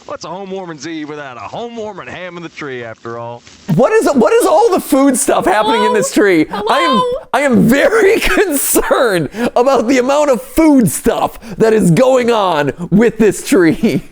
What's a home warming's eve without a home warming ham in the tree, after all? What is all the food stuff happening in this tree? Hello? I am very concerned about the amount of food stuff that is going on with this tree.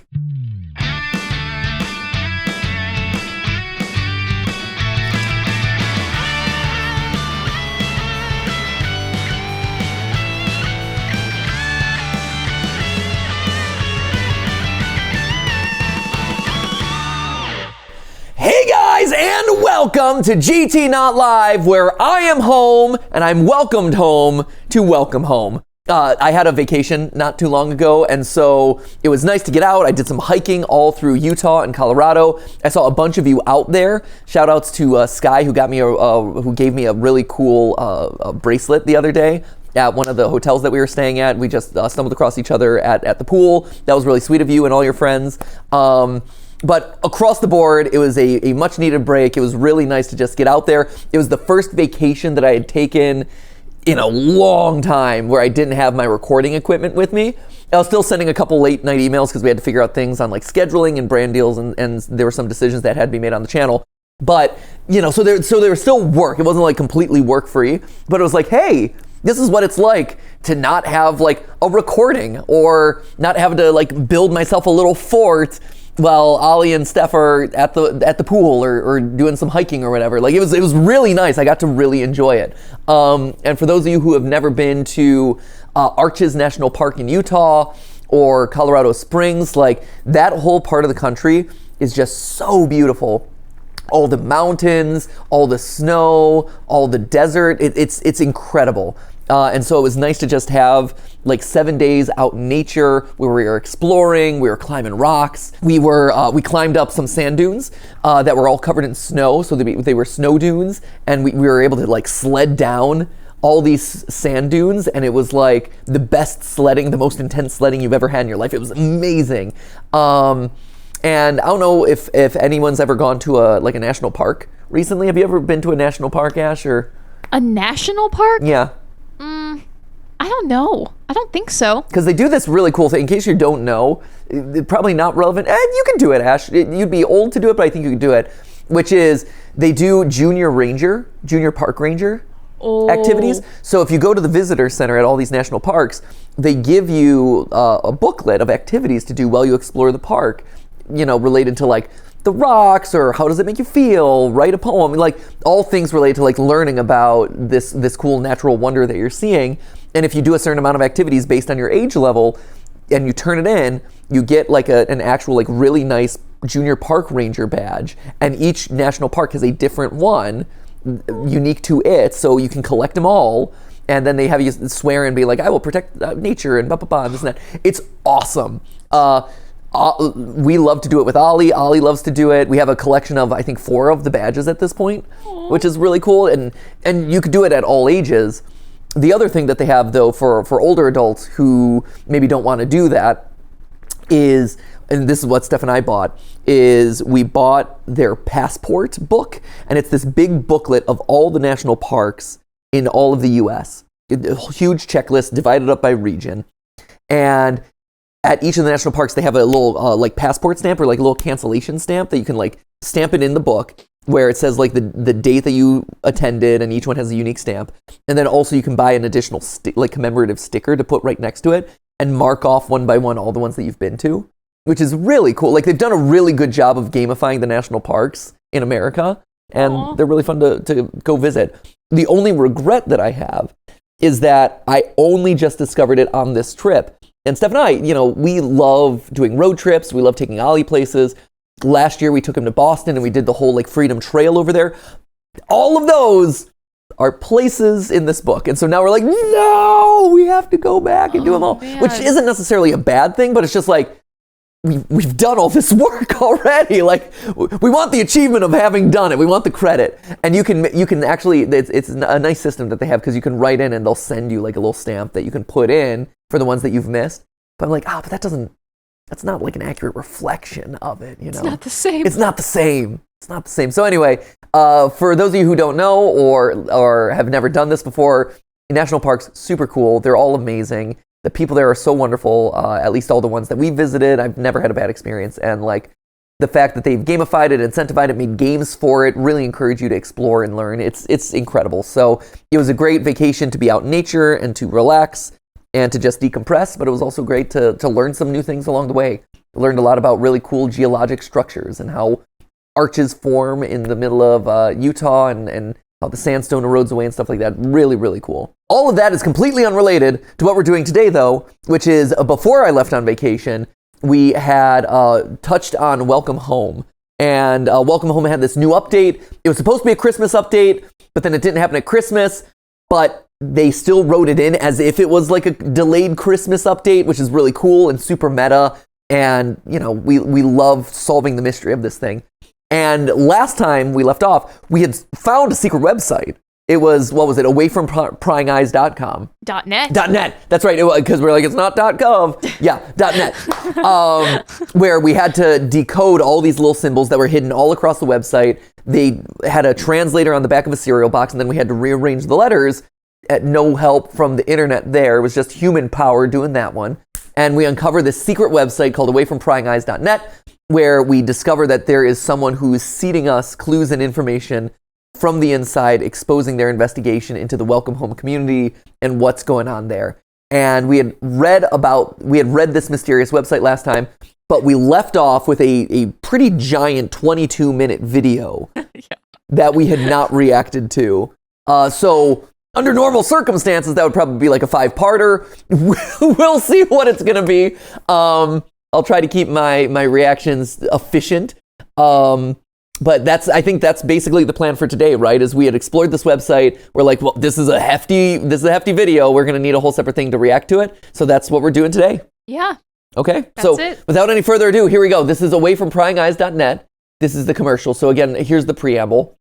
Hey guys, and welcome to GT Not Live, where I am home and I'm welcomed home to welcome home. I had a vacation not too long ago, and so it was nice to get out. I did some hiking all through Utah and Colorado. I saw a bunch of you out there. Shout outs to Sky, who gave me a really cool bracelet the other day at one of the hotels that we were staying at. We just stumbled across each other at the pool. That was really sweet of you and all your friends. But across the board, it was a much needed break. It was really nice to just get out there. It was the first vacation that I had taken in a long time where I didn't have my recording equipment with me. I was still sending a couple late night emails because we had to figure out things on like scheduling and brand deals, and there were some decisions that had to be made on the channel. But, so there was still work. It wasn't like completely work free, but it was like, hey, this is what it's like to not have like a recording or not have to like build myself a little fort while Ollie and Steph are at the pool or doing some hiking or whatever. Like it was really nice. I got to really enjoy it. And for those of you who have never been to Arches National Park in Utah or Colorado Springs, like that whole part of the country is just so beautiful. All the mountains, all the snow, all the desert, it's incredible. And so it was nice to just have like 7 days out in nature where we were exploring, we were climbing rocks. We climbed up some sand dunes that were all covered in snow. So they were snow dunes, and we were able to like sled down all these sand dunes, and it was like the best sledding, the most intense sledding you've ever had in your life. It was amazing. And I don't know if anyone's ever gone to a national park recently. Have you ever been to a national park, Ash? Or a national park? Yeah. I don't know. I don't think so. Because they do this really cool thing. In case you don't know, probably not relevant. And you can do it, Ash. You'd be old to do it, but I think you can do it. Which is, they do junior park ranger activities. So if you go to the visitor center at all these national parks, they give you a booklet of activities to do while you explore the park, related to like the rocks, or how does it make you feel, write a poem, like all things related to like learning about this cool natural wonder that you're seeing. And if you do a certain amount of activities based on your age level and you turn it in, you get like an actual like really nice junior park ranger badge. And each national park has a different one unique to it, so you can collect them all. And then they have you swear and be like, I will protect nature and blah, blah, blah, and this and that. It's awesome. We love to do it with Ollie. Ollie loves to do it. We have a collection of, I think, 4 of the badges at this point, which is really cool. And you could do it at all ages. The other thing that they have, though, for older adults who maybe don't want to do that is, and this is what Steph and I bought, is we bought their passport book. And it's this big booklet of all the national parks in all of the U.S. A huge checklist divided up by region. And at each of the national parks, they have a little like passport stamp or like a little cancellation stamp that you can like stamp it in the book, where it says like the date that you attended, and each one has a unique stamp. And then also you can buy an additional commemorative sticker to put right next to it and mark off one by one all the ones that you've been to, which is really cool. Like they've done a really good job of gamifying the national parks in America, and they're really fun to go visit. The only regret that I have is that I only just discovered it on this trip. And Steph and I, we love doing road trips. We love taking Ollie places. Last year, we took him to Boston and we did the whole like Freedom Trail over there. All of those are places in this book. And so now we're like, no, we have to go back and do them all, which isn't necessarily a bad thing, but it's just like, we've done all this work already. Like we want the achievement of having done it. We want the credit. And you can actually, it's a nice system that they have, because you can write in and they'll send you like a little stamp that you can put in for the ones that you've missed. But I'm like, but that's not like an accurate reflection of it. It's not the same. It's not the same. It's not the same. So anyway, for those of you who don't know or have never done this before, national parks, super cool. They're all amazing. The people there are so wonderful, at least all the ones that we visited. I've never had a bad experience. And like the fact that they've gamified it, incentivized it, made games for it, really encourage you to explore and learn. It's incredible. So it was a great vacation to be out in nature and to relax and to just decompress, but it was also great to learn some new things along the way. I learned a lot about really cool geologic structures and how arches form in the middle of Utah and how the sandstone erodes away and stuff like that. Really, really cool. All of that is completely unrelated to what we're doing today, though, which is before I left on vacation, we had touched on Welcome Home. And Welcome Home had this new update. It was supposed to be a Christmas update, but then it didn't happen at Christmas. But they still wrote it in as if it was like a delayed Christmas update, which is really cool and super meta. And, you know, we love solving the mystery of this thing. And last time we left off, we had found a secret website. It was, what was it? Awayfrompryingeyes.com. .net. .net. That's right. Because we're like, it's not .gov. Yeah, .net. Where we had to decode all these little symbols that were hidden all across the website. They had a translator on the back of a cereal box, and then we had to rearrange the letters at no help from the internet there. It was just human power doing that one. And we uncovered this secret website called awayfrompryingeyes.net, where we discover that there is someone who is seeding us clues and information from the inside, exposing their investigation into the Welcome Home community and what's going on there. And we had read this mysterious website last time, but we left off with a pretty giant 22-minute video that we had not reacted to. So under normal circumstances, that would probably be like a 5-parter. We'll see what it's going to be. I'll try to keep my reactions efficient. But I think that's basically the plan for today, right? As we had explored this website, we're like, well, this is a hefty video. We're going to need a whole separate thing to react to it. So that's what we're doing today. Yeah. Okay. That's it. Without any further ado, here we go. This is awayfrompryingeyes.net. This is the commercial. So again, here's the preamble.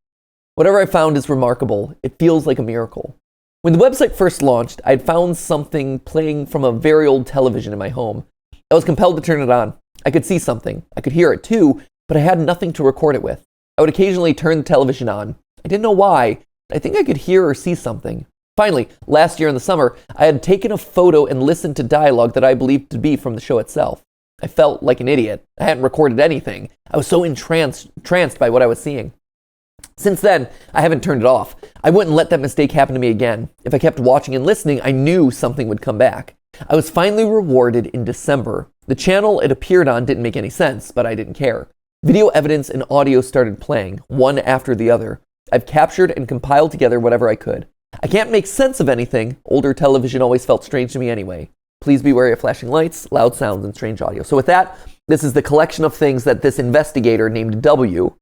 Whatever I found is remarkable. It feels like a miracle. When the website first launched, I'd found something playing from a very old television in my home. I was compelled to turn it on. I could see something. I could hear it too, but I had nothing to record it with. I would occasionally turn the television on. I didn't know why. I think I could hear or see something. Finally, last year in the summer, I had taken a photo and listened to dialogue that I believed to be from the show itself. I felt like an idiot. I hadn't recorded anything. I was so entranced by what I was seeing. Since then, I haven't turned it off. I wouldn't let that mistake happen to me again. If I kept watching and listening, I knew something would come back. I was finally rewarded in December. The channel it appeared on didn't make any sense, but I didn't care. Video evidence and audio started playing, one after the other. I've captured and compiled together whatever I could. I can't make sense of anything. Older television always felt strange to me anyway. Please be wary of flashing lights, loud sounds, and strange audio. So with that, this is the collection of things that this investigator named W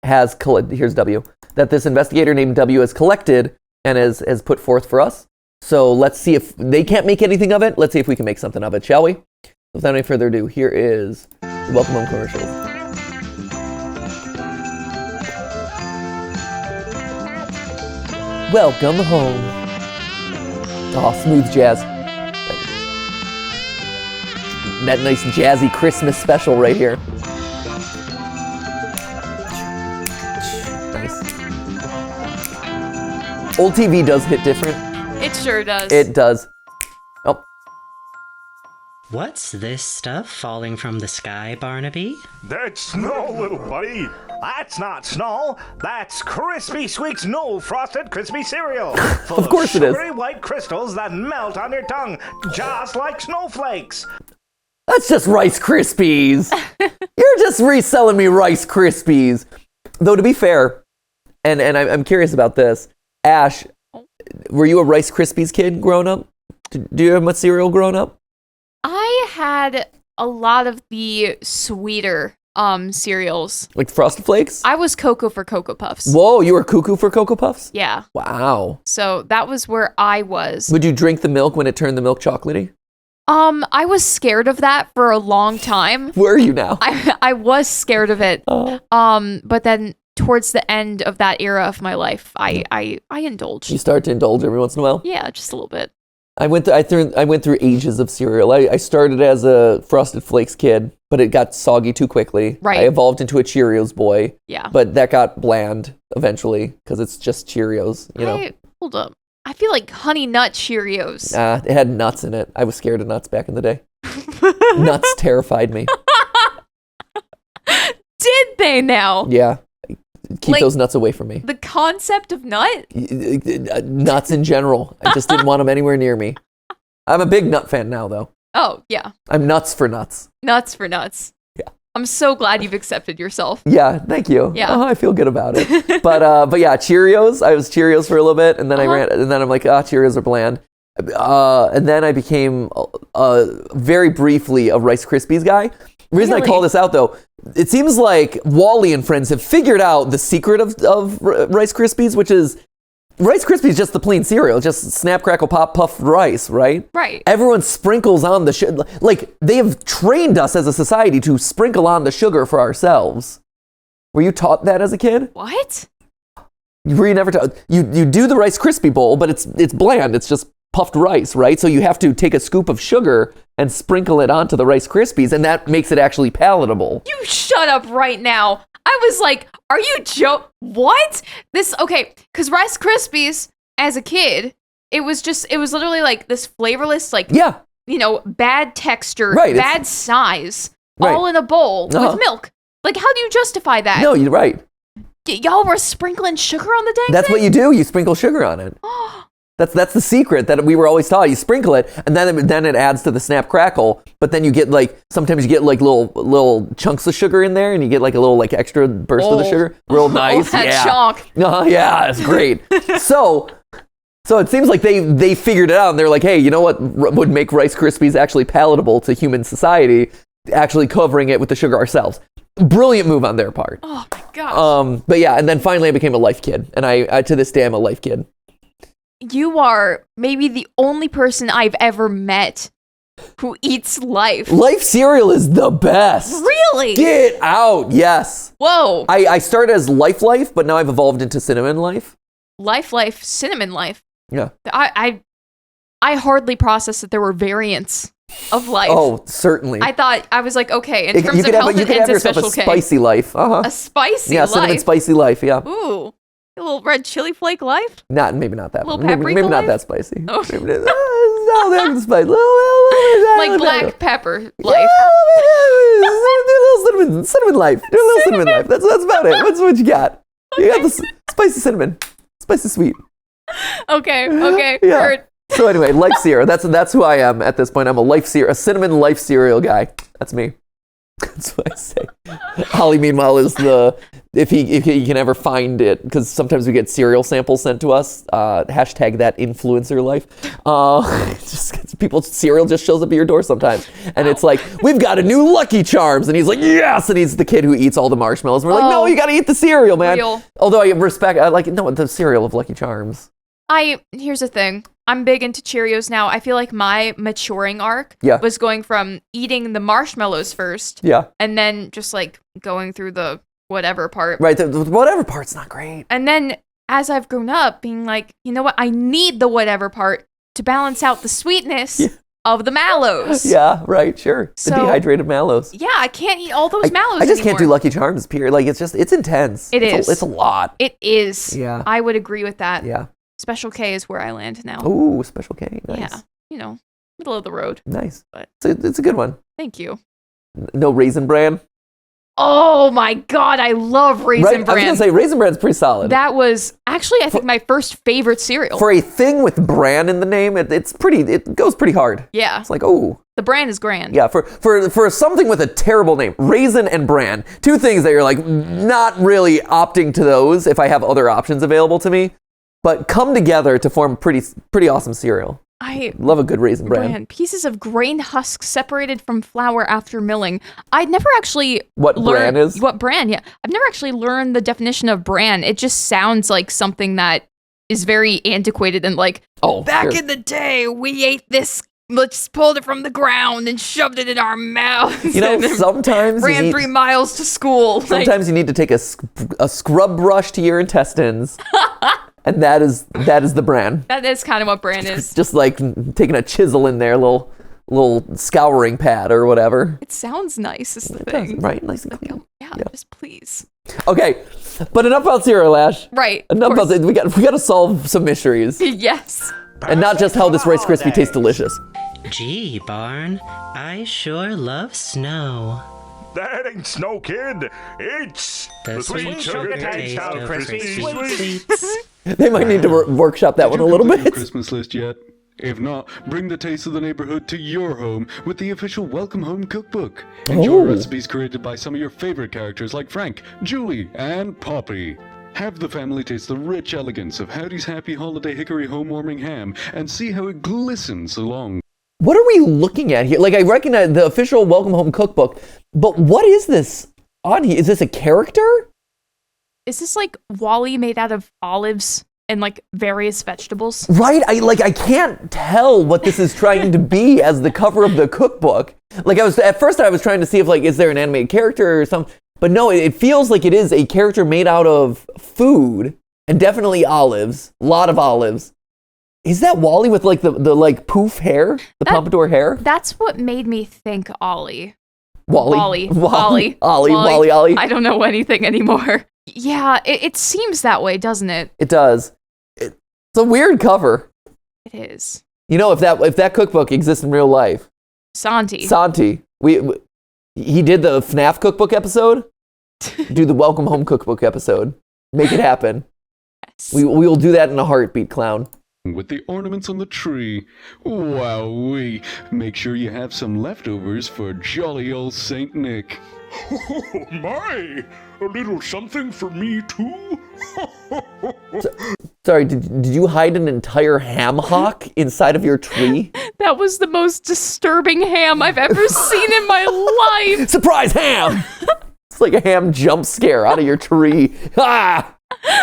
has collected. Here's W. That this investigator named W has collected and has put forth for us. So let's see if they can't make anything of it. Let's see if we can make something of it, shall we? Without any further ado, here is the Welcome Home commercial. Welcome home. Oh, smooth jazz. That nice jazzy Christmas special right here. Nice. Old TV does hit different. It sure does. It does. Oh. What's this stuff falling from the sky, Barnaby? That's snow, little buddy. That's not snow. That's Crispy Squeak's new frosted crispy cereal. Full Of course it is. sugary white crystals that melt on your tongue, just like snowflakes. That's just Rice Krispies. You're just reselling me Rice Krispies. Though to be fair, and I'm curious about this, Ash, were you a Rice Krispies kid growing up? Do you have much cereal growing up? I had a lot of the sweeter cereals. Like Frosted Flakes? I was Cocoa for Cocoa Puffs. Whoa, you were cuckoo for Cocoa Puffs? Yeah. Wow. So that was where I was. Would you drink the milk when it turned the milk chocolatey? I was scared of that for a long time. Where are you now? I was scared of it. Oh. But then towards the end of that era of my life, I indulged. You start to indulge every once in a while? Yeah, just a little bit. I went through ages of cereal. I started as a Frosted Flakes kid, but it got soggy too quickly. Right. I evolved into a Cheerios boy. Yeah. But that got bland eventually because it's just Cheerios, you know. Hold up. I feel like Honey Nut Cheerios. It had nuts in it. I was scared of nuts back in the day. Nuts terrified me. Did they now? Yeah. Keep Like, those nuts away from me. The concept of nut? Nuts in general. I just didn't want them anywhere near me. I'm a big nut fan now, though. Oh, yeah. I'm nuts for nuts. Nuts for nuts. Yeah. I'm so glad you've accepted yourself. Yeah, thank you. Yeah. I feel good about it. But yeah, Cheerios. I was Cheerios for a little bit, and then and then I'm like, Cheerios are bland. And then I became very briefly a Rice Krispies guy. The reason I call this out, though, it seems like Wally and friends have figured out the secret of Rice Krispies, which is Rice Krispies is just the plain cereal, just snap, crackle, pop, puff rice, right? Right. Everyone sprinkles on the sugar. Like, they have trained us as a society to sprinkle on the sugar for ourselves. Were you taught that as a kid? What? Were you never taught? You do the Rice Krispie bowl, but it's bland. It's just puffed rice, right? So you have to take a scoop of sugar and sprinkle it onto the Rice Krispies, and that makes it actually palatable. You shut up right now. I was like, are you what? Okay, because Rice Krispies, as a kid, it was literally like this flavorless, like, Yeah. Bad texture, Right, bad size, Right. all in a bowl with milk. Like, how do you justify that? No, you're right. Y'all were sprinkling sugar on the dang That's thing? what you do. You sprinkle sugar on it. That's the secret that we were always taught. You sprinkle it, and then it adds to the snap crackle. But then you get sometimes you get little chunks of sugar in there, and you get a little extra burst of the sugar. Real nice. That yeah. chunk. Yeah, it's great. So it seems like they figured it out, and they're like, hey, you know what would make Rice Krispies actually palatable to human society? Actually covering it with the sugar ourselves. Brilliant move on their part. Oh my gosh. But yeah, and then finally I became a Life kid, and I to this day I'm a Life kid. You are maybe the only person I've ever met who eats Life. Life cereal is the best. Really? Get out, yes. Whoa. I started as Life, but now I've evolved into Cinnamon Life. Life, Cinnamon Life. Yeah. I hardly processed that there were variants of Life. Oh, certainly. I was like, okay, in terms you of health, could it have ends at yourself a Special K. spicy Life. A spicy yeah, Life? Cinnamon Spicy Life, yeah. Ooh. A little red chili flake Life? Maybe not that. Little Maybe paprika not Life? that spicy. Oh. Maybe no, that's spicy. Like black pepper Life. Do a little cinnamon Life. Do a little cinnamon Life. That's about it. That's what you got. You got the spicy cinnamon. Spicy sweet. Okay. Yeah. Heard. So anyway, Life cereal. That's who I am at this point. I'm a Cinnamon Life cereal guy. That's me. That's what I say. Holly, meanwhile, is if he can ever find it, because sometimes we get cereal samples sent to us. Hashtag that influencer life. Cereal just shows up at your door sometimes, and it's like, we've got a new Lucky Charms, and he's like, yes, and he's the kid who eats all the marshmallows. And we're like, no, you got to eat the cereal, man. Real. Although I respect, the cereal of Lucky Charms. Here's the thing. I'm big into Cheerios now. I feel like my maturing arc was going from eating the marshmallows first. Yeah. And then just going through the whatever part. Right. The whatever part's not great. And then as I've grown up, being like, you know what? I need the whatever part to balance out the sweetness of the mallows. Yeah, right. Sure. The dehydrated mallows. Yeah, I can't eat all those mallows I just anymore. can't do Lucky Charms, period. It's intense. It's a lot. It is. Yeah. I would agree with that. Yeah. Special K is where I land now. Ooh, Special K. Nice. Yeah. Middle of the road. Nice. But it's a good one. Thank you. No Raisin Bran. Oh my God, I love Raisin Bran. I was going to say Raisin Bran's pretty solid. That was actually, I think, my first favorite cereal. For a thing with bran in the name, it goes pretty hard. Yeah. It's like, oh. The brand is grand. Yeah, for something with a terrible name, Raisin and Bran, two things that you're like, not really opting to those if I have other options available to me, but come together to form pretty awesome cereal. I love a good Raisin Bran. Pieces of grain husks separated from flour after milling. I'd never actually bran is? What bran, yeah. I've never actually learned the definition of bran. It just sounds like something that is very antiquated and back in the day, we ate this, let's pulled it from the ground and shoved it in our mouths. Sometimes ran 3 miles to school. Sometimes you need to take a scrub brush to your intestines. And that is the bran. That is kind of what bran is. Just like taking a chisel in there, a little scouring pad or whatever. It sounds nice is the it thing. Does, right? Nice and clean. Yeah, just please. Okay, but enough about cereal, Ash. Right. Enough about it. We got to solve some mysteries, Yes. and not just how this Rice Krispie tastes delicious. Gee, Barn, I sure love snow. That ain't snow, kid. It's The sweet sugar taste taste of of Crispy Crispy Sweets. They might need to workshop that one a little Did you complete bit. your Christmas list yet? If not, bring the taste of the neighborhood to your home with the official Welcome Home Cookbook. Enjoy recipes created by some of your favorite characters like Frank, Julie, and Poppy. Have the family taste the rich elegance of Howdy's Happy Holiday Hickory Home Warming Ham and see how it glistens along. What are we looking at here? Like, I recognize the official Welcome Home Cookbook, but what is this on here? Is this a character? Is this like Wally made out of olives and like various vegetables? Right? I can't tell what this is trying to be as the cover of the cookbook. Like, at first I was trying to see if, like, is there an animated character or something? But no, it feels like it is a character made out of food and definitely olives. A lot of olives. Is that Wally with like the like poof hair, the pompadour hair? That's what made me think Ollie. Wally. Ollie. Wally. I don't know anything anymore. Yeah, it seems that way, doesn't it? It does. It's a weird cover. It is. You know, if that cookbook exists in real life, Santi. He did the FNAF cookbook episode. Do the Welcome Home cookbook episode. Make it happen. Yes. We will do that in a heartbeat, clown. With the ornaments on the tree. Wowee. Make sure you have some leftovers for jolly old Saint Nick. Oh my! A little something for me too? Sorry, did you hide an entire ham hock inside of your tree? That was the most disturbing ham I've ever seen in my life. Surprise ham! It's like a ham jump scare out of your tree. Ah!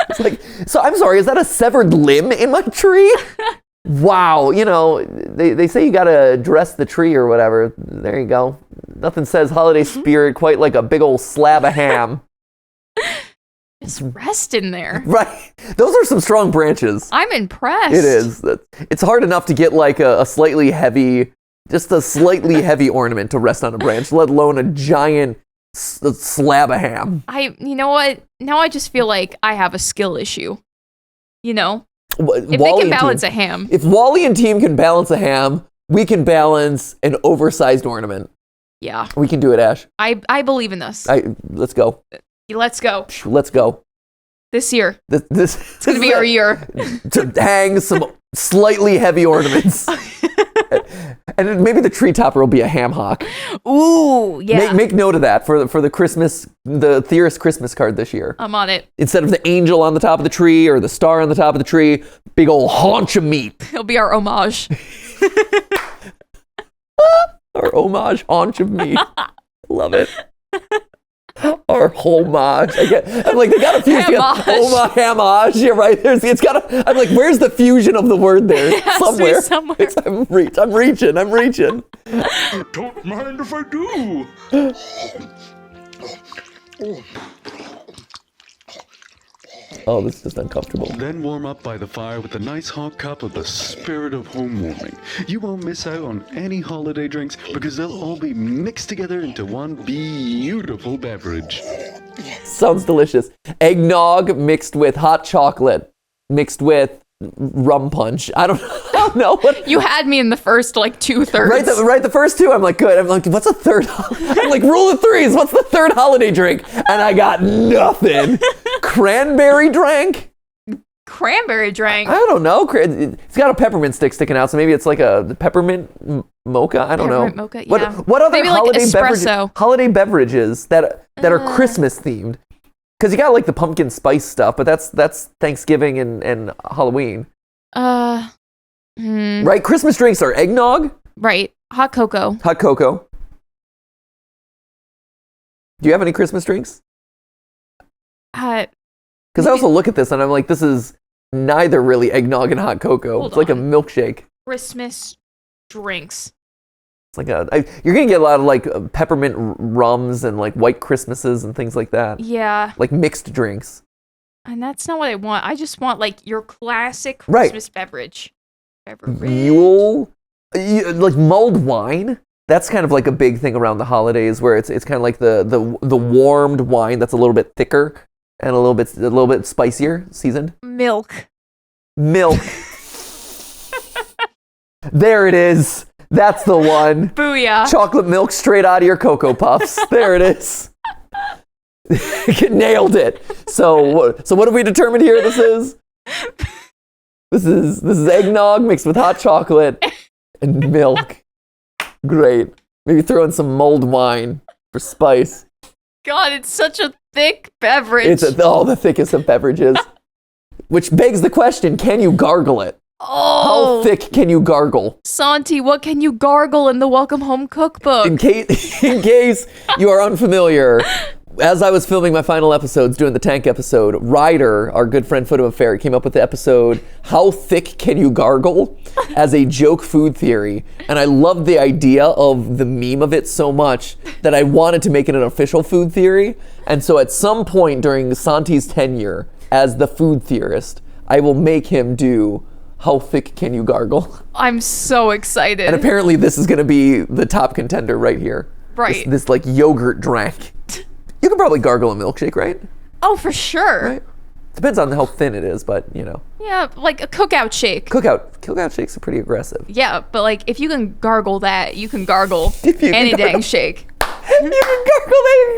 It's like, so I'm sorry, is that a severed limb in my tree? Wow, you know, they say you gotta dress the tree or whatever. There you go. Nothing says holiday spirit quite like a big old slab of ham. Just rest in there. Right. Those are some strong branches. I'm impressed. It is. It's hard enough to get like a slightly heavy ornament to rest on a branch, let alone a giant slab of ham. You know what? Now I just feel like I have a skill issue. You know? If Wally they can balance a ham. If Wally and team can balance a ham, we can balance an oversized ornament. Yeah. We can do it, Ash. I believe in this. Let's go. Let's go. Let's go. This year. It's going to be our year. To hang some slightly heavy ornaments. And maybe the tree topper will be a ham hock. Ooh, yeah. Make note of that for the Theorist Christmas card this year. I'm on it. Instead of the angel on the top of the tree or the star on the top of the tree, big old haunch of meat. It'll be our homage. Our homage haunch of meat. Love it. Our homage. I'm like, they got a few. Homage. You're right. I'm like, where's the fusion of the word there? It has to be somewhere. I'm reaching. Don't mind if I do. Oh, this is just uncomfortable. Then warm up by the fire with a nice hot cup of the spirit of home warming. You won't miss out on any holiday drinks because they'll all be mixed together into one beautiful beverage. Sounds delicious. Eggnog mixed with hot chocolate, mixed with rum punch. I don't know what. You had me in the first like 2/3. Right, the first two. I'm like, good. I'm like, what's a third? I'm like, rule of threes. What's the third holiday drink? And I got nothing. Cranberry drink. Cranberry drink. I don't know. It's got a peppermint stick sticking out, so maybe it's like a peppermint mocha. I don't know. Peppermint mocha, yeah. What other Maybe like holiday beverages that are Christmas themed? Because you got like the pumpkin spice stuff, but that's Thanksgiving and Halloween. Right? Christmas drinks are eggnog. Right. Hot cocoa. Hot cocoa. Do you have any Christmas drinks? Because I also look at this and I'm like, this is neither really eggnog and hot cocoa. It's like a milkshake. Christmas drinks. It's like you're gonna get a lot of like peppermint rums and like white Christmases and things like that. Yeah. Like mixed drinks. And that's not what I want. I just want like your classic Christmas beverage. Mule, like mulled wine. That's kind of like a big thing around the holidays, where it's kind of like the warmed wine that's a little bit thicker and a little bit spicier, seasoned. Milk. There it is. That's the one. Booyah. Chocolate milk straight out of your Cocoa Puffs. There it is. Nailed it. So what have we determined here? This is eggnog mixed with hot chocolate and milk. Great. Maybe throw in some mulled wine for spice. God, it's such a thick beverage. It's the thickest of beverages. Which begs the question, can you gargle it? Oh. How thick can you gargle? Santi, what can you gargle in the Welcome Home Cookbook? In case you are unfamiliar, as I was filming my final episodes, doing the tank episode, Ryder, our good friend Foot of a Fairy, came up with the episode, How Thick Can You Gargle? As a joke food theory. And I loved the idea of the meme of it so much that I wanted to make it an official food theory. And so at some point during Santi's tenure as the food theorist, I will make him do How Thick Can You Gargle? I'm so excited. And apparently this is going to be the top contender right here. Right. This like yogurt drank. You can probably gargle a milkshake, right? Oh, for sure. Right. Depends on how thin it is, but you know. Yeah, like a cookout shake. Cookout shakes are pretty aggressive. Yeah, but like if you can gargle that, you can gargle If you can any gargle- dang shake. You can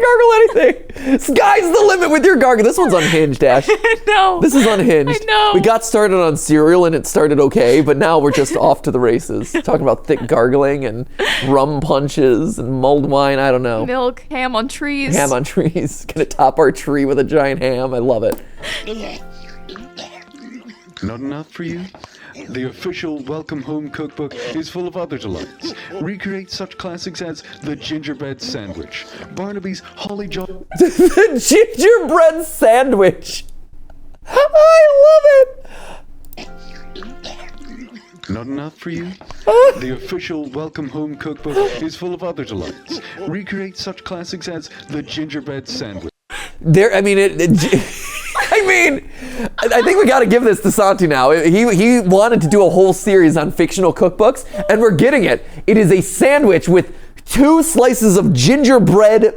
gargle anything. Sky's the limit with your gargle. This one's unhinged, Ash. No. This is unhinged. I know. We got started on cereal and it started okay, but now we're just off to the races. Talking about thick gargling and rum punches and mulled wine. I don't know. Milk, ham on trees. Ham on trees. Gonna top our tree with a giant ham. I love it. Not enough for you? The official Welcome Home Cookbook is full of other delights. Recreate such classics as the gingerbread sandwich, Barnaby's holly jolly... The gingerbread sandwich. I love it. Not enough for you? The official Welcome Home Cookbook is full of other delights. Recreate such classics as the gingerbread sandwich. I think we got to give this to Santi now. He wanted to do a whole series on fictional cookbooks, and we're getting it. It is a sandwich with 2 slices of gingerbread,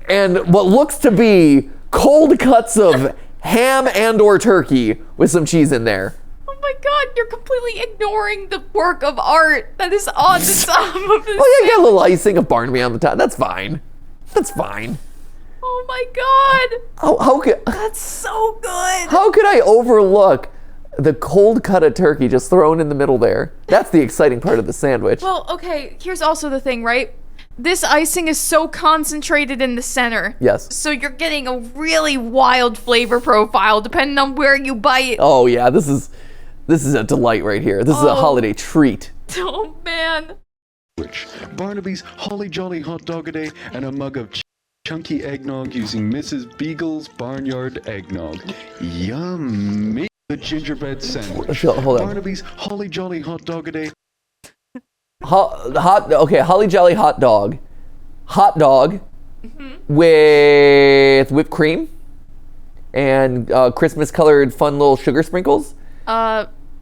and what looks to be cold cuts of ham and or turkey with some cheese in there. Oh my God, you're completely ignoring the work of art that is on the top of this. Oh yeah, you got a little icing of Barnaby on the top. That's fine. Oh my God. How could That's so good. How could I overlook the cold cut of turkey just thrown in the middle there? That's the exciting part of the sandwich. Well, okay, here's also the thing, right? This icing is so concentrated in the center. Yes. So you're getting a really wild flavor profile depending on where you bite. Oh yeah, this is a delight right here. This is a holiday treat. Oh man. Barnaby's Holly Jolly Hot Dog a Day and a mug of chunky eggnog using Mrs. Beagle's Barnyard Eggnog. Yummy! The gingerbread sandwich. Hold on. Barnaby's Holly Jolly Hot Dog a Day. Holly Jolly hot dog with whipped cream and Christmas colored fun little sugar sprinkles.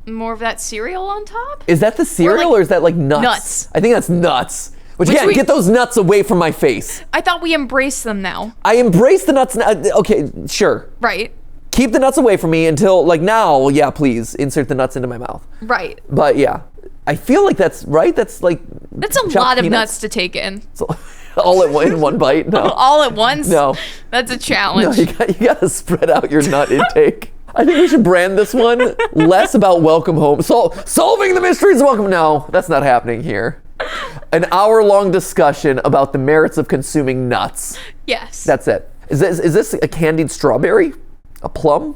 More of that cereal on top? Is that the cereal or is that like nuts? Nuts. I think that's nuts. Which again, get those nuts away from my face. I thought we embraced them now. I embrace the nuts now. Okay, sure. Right. Keep the nuts away from me until like now, yeah, please insert the nuts into my mouth. Right. But yeah, I feel like that's right. That's like That's a lot of nuts to take in. So, all in one bite? No. All at once? No. That's a No, challenge. you got to spread out your nut intake. I think we should brand this one less about Welcome Home. Solving the mysteries of Welcome. No, that's not happening here. An hour-long discussion about the merits of consuming nuts. Yes. That's it. Is this a candied strawberry? A plum?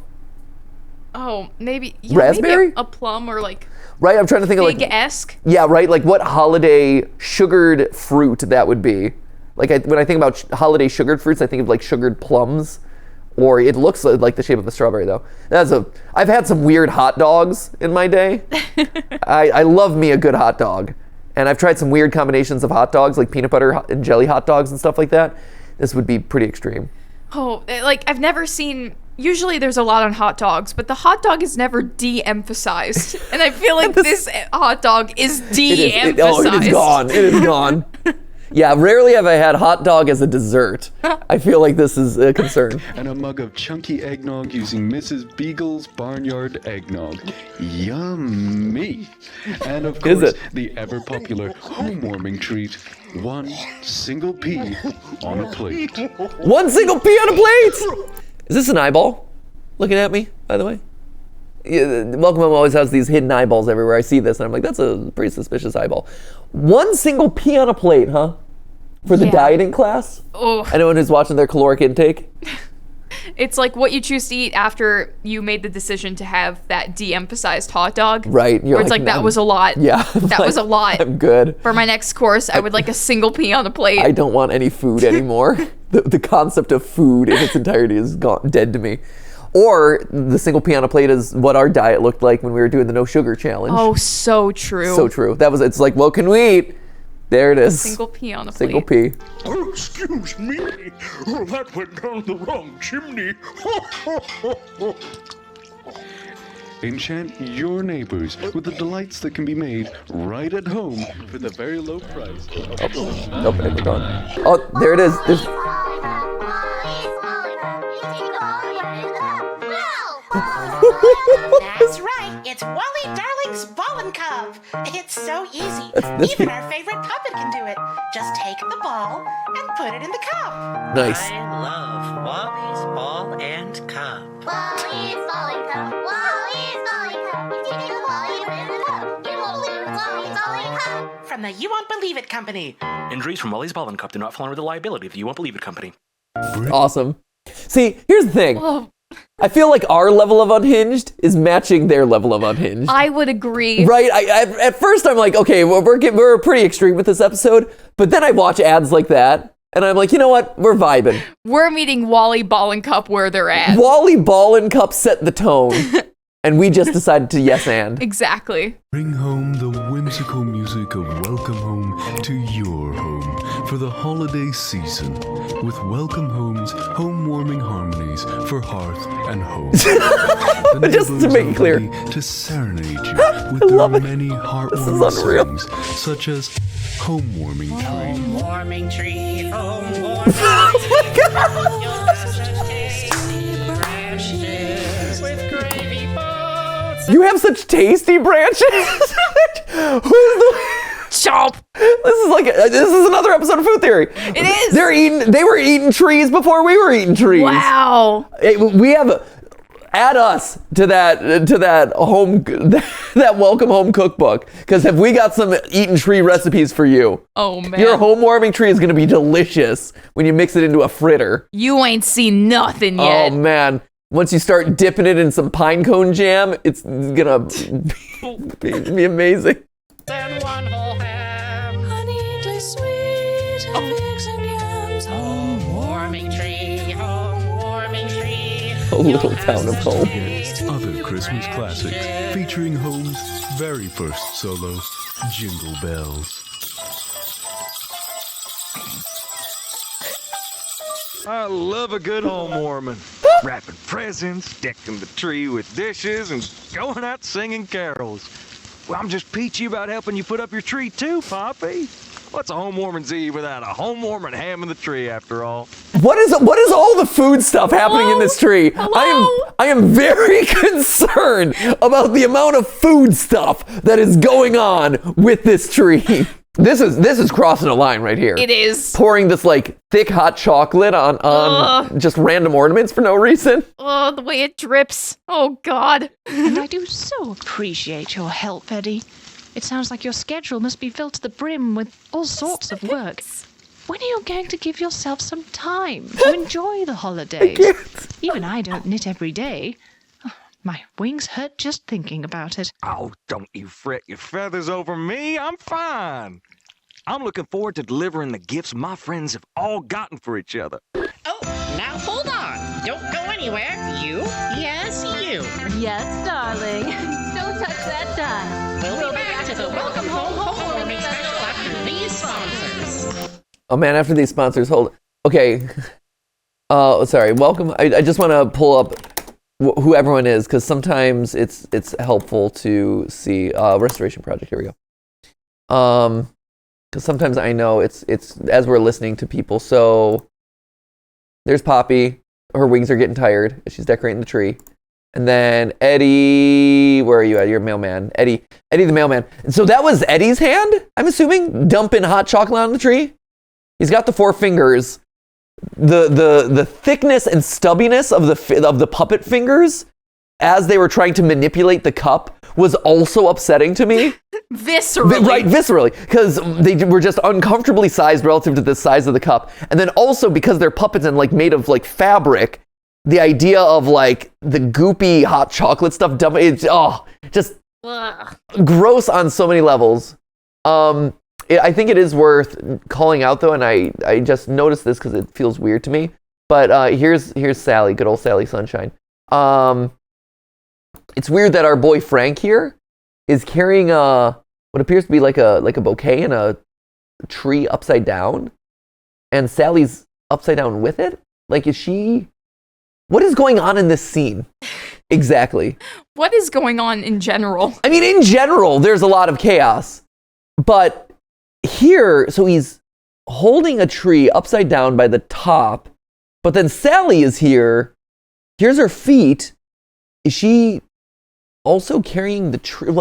Oh, maybe Raspberry? Maybe a plum or like Right, I'm trying to think of like fig-esque. Yeah, right. Like what holiday sugared fruit that would be. Like when I think about holiday sugared fruits, I think of like sugared plums. Or it looks like the shape of a strawberry, though. I've had some weird hot dogs in my day. I love me a good hot dog. And I've tried some weird combinations of hot dogs, like peanut butter and jelly hot dogs and stuff like that. This would be pretty extreme. Oh, like I've never seen usually there's a lot on hot dogs, but the hot dog is never de-emphasized. And I feel like this hot dog is de-emphasized. It is gone. It is gone. Yeah, rarely have I had hot dog as a dessert. I feel like this is a concern. And a mug of chunky eggnog using Mrs. Beagle's Barnyard Eggnog. Yummy! And of course, the ever-popular home-warming treat, one single pea on a plate. One single pea on a plate! Is this an eyeball looking at me, by the way? Yeah, Welcome Home always has these hidden eyeballs everywhere. I see this and I'm like, that's a pretty suspicious eyeball. One single pea on a plate, huh? For the dieting class? Oh. Anyone who's watching their caloric intake? It's like what you choose to eat after you made the decision to have that de-emphasized hot dog. Right. Where it's like, that was a lot. Yeah. That was a lot. I'm good. For my next course, I would like a single pea on the plate. I don't want any food anymore. The concept of food in its entirety is dead to me. Or the single pea on a plate is what our diet looked like when we were doing the no sugar challenge. Oh, so true. So true. It's like, what can we eat? There it is. Single pea on a plate. Single pea. Oh, excuse me. Oh, that went down the wrong chimney. Enchant your neighbors with the delights that can be made right at home for the very low price. Oh, it's gone. Oh, there it is. That's right. It's Wally Darling's Ball and Cup. It's so easy. Even our favorite puppet can do it. Just take the ball and put it in the cup. Nice. I love Wally's Ball and Cup. Wally's Ball and Cup. Wally's Ball and Cup. You take the ball, you put it in the cup. You won't believe it's Wally's Ball and Cup. From the You Won't Believe It Company. Injuries from Wally's Ball and Cup do not fall under the liability of the You Won't Believe It Company. Awesome. See, here's the thing. Oh. I feel like our level of unhinged is matching their level of unhinged. I would agree. Right? At first I'm like, okay, well, we're pretty extreme with this episode, but then I watch ads like that, and I'm like, you know what? We're vibing. We're meeting Wally Ball and Cup where they're at. Wally Ball and Cup set the tone, and we just decided to yes and. Exactly. Bring home the whimsical music of Welcome Home to your home for the holiday season with Welcome Home's home-warming harmonies for hearth and home. The Just to make it clear. to serenade you with their many heartwarming songs, such as Home-warming Tree. Home-warming tree, home-warming tree. Oh my God! You have such tasty branches. Who's the Chomp. This is another episode of Food Theory. It is. They were eating trees before we were eating trees. Wow. Hey, we have add us to that home that Welcome Home cookbook, because have we got some eating tree recipes for you? Oh man. Your home warming tree is going to be delicious when you mix it into a fritter. You ain't seen nothing yet. Oh man. Once you start dipping it in some pine cone jam, it's gonna be amazing. And one whole ham. Honey, sweet, figs and yams. Home-warming tree, home-warming tree. A little town of home. Other Christmas classics featuring Home's very first solo, Jingle Bells. I love a good home warming. Wrapping presents, decking the tree with dishes, and going out singing carols. Well, I'm just peachy about helping you put up your tree too, Poppy. What's a home warming's eve without a home warming ham in the tree, after all? What is all the food stuff happening in this tree? Hello? I am very concerned about the amount of food stuff that is going on with this tree. This is crossing a line right here. It is. Pouring this like thick hot chocolate on just random ornaments for no reason. Oh, the way it drips. Oh God. And I do so appreciate your help, Eddie. It sounds like your schedule must be filled to the brim with all sorts of work. When are you going to give yourself some time to enjoy the holidays? Even I don't knit every day. My wings hurt just thinking about it. Oh, don't you fret your feathers over me. I'm fine. I'm looking forward to delivering the gifts my friends have all gotten for each other. Oh, now hold on. Don't go anywhere. You? Yes, you. Yes, darling. Don't touch that dial. We'll be back to the Welcome Home Homewarming Special after these sponsors. Oh man, after these sponsors, hold. Okay. Sorry. Welcome. I just want to pull up who everyone is because sometimes it's helpful to see restoration project. Here we go. Because sometimes I know it's as we're listening to people. So there's Poppy. Her wings are getting tired. She's decorating the tree. And then Eddie, where are you at? You're a mailman. Eddie the mailman. And so that was Eddie's hand, I'm assuming, dumping hot chocolate on the tree. He's got the 4 fingers. The thickness and stubbiness of the puppet fingers as they were trying to manipulate the cup was also upsetting to me. Viscerally. Right, viscerally. Because they were just uncomfortably sized relative to the size of the cup. And then also because they're puppets and like made of like fabric, the idea of like the goopy hot chocolate stuff, it's just gross on so many levels. I think it is worth calling out though, and I just noticed this because it feels weird to me. But here's Sally, good old Sally Sunshine. It's weird that our boy Frank here is carrying what appears to be like a bouquet in a tree upside down, and Sally's upside down with it. Like, is she? What is going on in this scene? Exactly. What is going on in general? I mean, in general, there's a lot of chaos, but here, so he's holding a tree upside down by the top, but then Sally is here. Here's her feet. Is she also carrying the tree?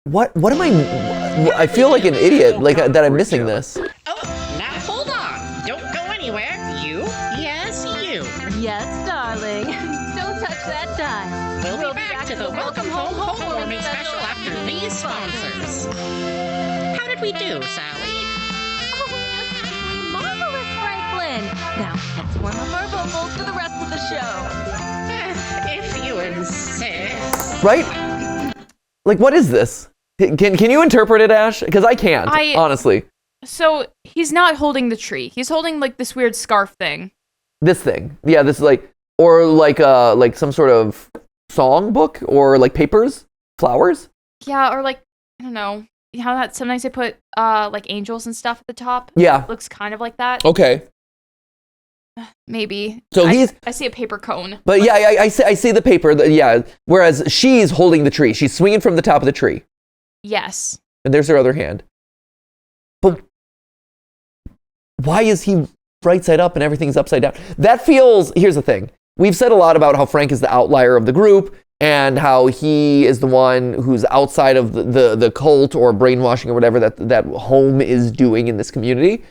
What am I feel like an idiot, like that I'm missing this. Oh, now hold on. Don't go anywhere. You? Yes, you. Yes, darling. Don't touch that dial. We'll be back to the Welcome Home Homewarming Special after these sponsors. How did we do, Sally? Oh, just marvelous, Franklin. Now, let's warm up our vocals for the rest of the show. If you insist. Right? Like, what is this? Can you interpret it, Ash? Because I can't, honestly. So he's not holding the tree. He's holding like this weird scarf thing. This thing. Yeah, this is like, or like some sort of song book or like papers, flowers. Yeah, or like, I don't know. You know how that sometimes they put like angels and stuff at the top? Yeah. It looks kind of like that. Okay. Maybe. So I see a paper cone. But yeah, I see the paper. Yeah. Whereas she's holding the tree. She's swinging from the top of the tree. Yes. And there's her other hand. But why is he right side up and everything's upside down? That feels, here's the thing. We've said a lot about how Frank is the outlier of the group and how he is the one who's outside of the cult or brainwashing or whatever that home is doing in this community.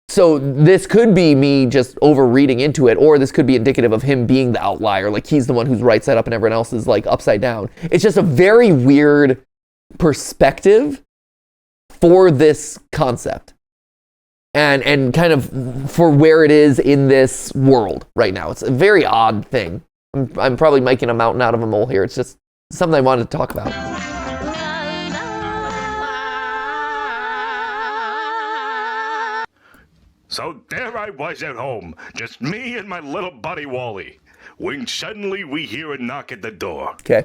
So this could be me just overreading into it, or this could be indicative of him being the outlier. Like he's the one who's right side up and everyone else is like upside down. It's just a very weird perspective for this concept. And kind of for where it is in this world right now. It's a very odd thing. I'm probably making a mountain out of a mole here. It's just something I wanted to talk about. So there I was at home, just me and my little buddy Wally, when suddenly we hear a knock at the door. Okay.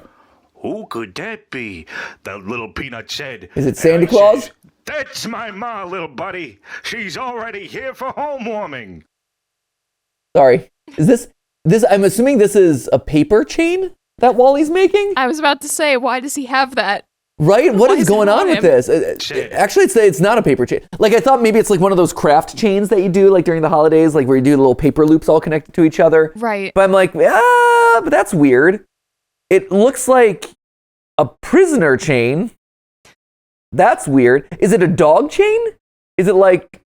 Who could that be? The little peanut said. Is it Santa Claus? Says, that's my ma, little buddy. She's already here for home warming. Sorry. Is this I'm assuming this is a paper chain that Wally's making? I was about to say, why does he have that? Right? What is going on with this? Actually, it's not a paper chain. Like, I thought maybe it's like one of those craft chains that you do like during the holidays, like where you do little paper loops all connected to each other. Right. But I'm like, but that's weird. It looks like a prisoner chain. That's weird. Is it a dog chain? Is it like,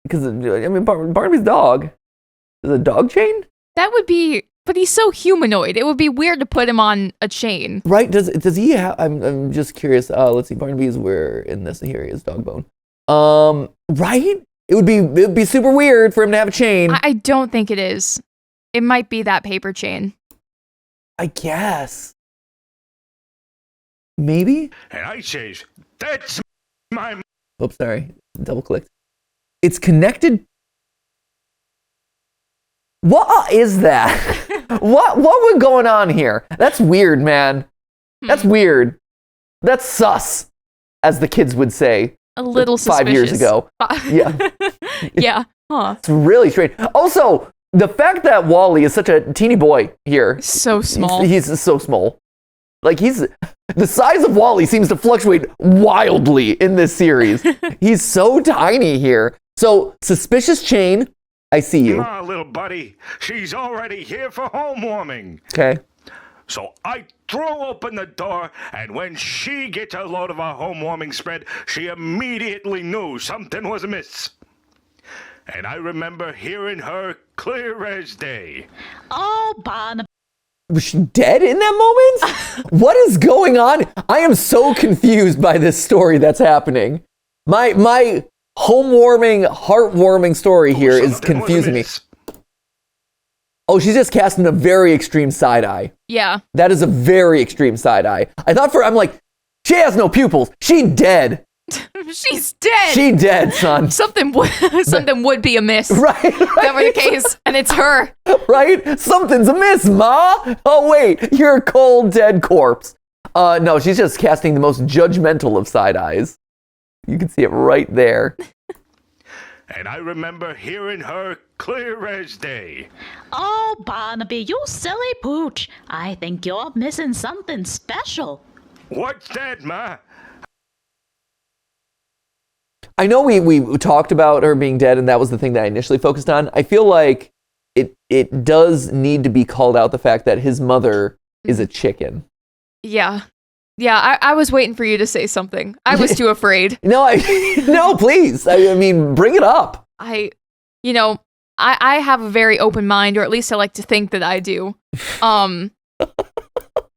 because, I mean, Barnaby's dog. Is it a dog chain? That would be, but he's so humanoid. It would be weird to put him on a chain. Right? Does he have, I'm just curious. Let's see. Barnaby's where in this, here he is, dog bone. Right? It would be super weird for him to have a chain. I don't think it is. It might be that paper chain. I guess. Maybe? And I says, that's my... Oops, sorry. Double clicked. It's connected. What is that? What was going on here? That's weird, man. That's weird. That's sus, as the kids would say. A little 5 years suspicious. ago. Yeah. Yeah. Huh. It's really strange. Also, the fact that Wally is such a teeny boy here. So small. He's so small. Like, the size of Wally seems to fluctuate wildly in this series. He's so tiny here. So, suspicious chain, I see you. Ah, little buddy, she's already here for home warming. Okay. So I throw open the door, and when she gets a load of our home warming spread, she immediately knew something was amiss. And I remember hearing her clear as day. Oh, Barnaby. Was she dead in that moment? What is going on? I am so confused by this story that's happening. My home-warming, heart-warming story here is confusing me. Oh, she's just casting a very extreme side eye. Yeah. That is a very extreme side eye. I'm like, she has no pupils. She dead. She's dead. She dead, son. Something would be amiss. Right. If that were the case, and it's her. Right? Something's amiss, Ma. Oh, wait. You're a cold, dead corpse. No, she's just casting the most judgmental of side eyes. You can see it right there. And I remember hearing her clear as day. Oh, Barnaby, you silly pooch. I think you're missing something special. What's that, Ma? I know we talked about her being dead, and that was the thing that I initially focused on. I feel like it does need to be called out, the fact that his mother is a chicken. Yeah. Yeah, I was waiting for you to say something. I was too afraid. No, no, please. I mean, bring it up. I have a very open mind, or at least I like to think that I do.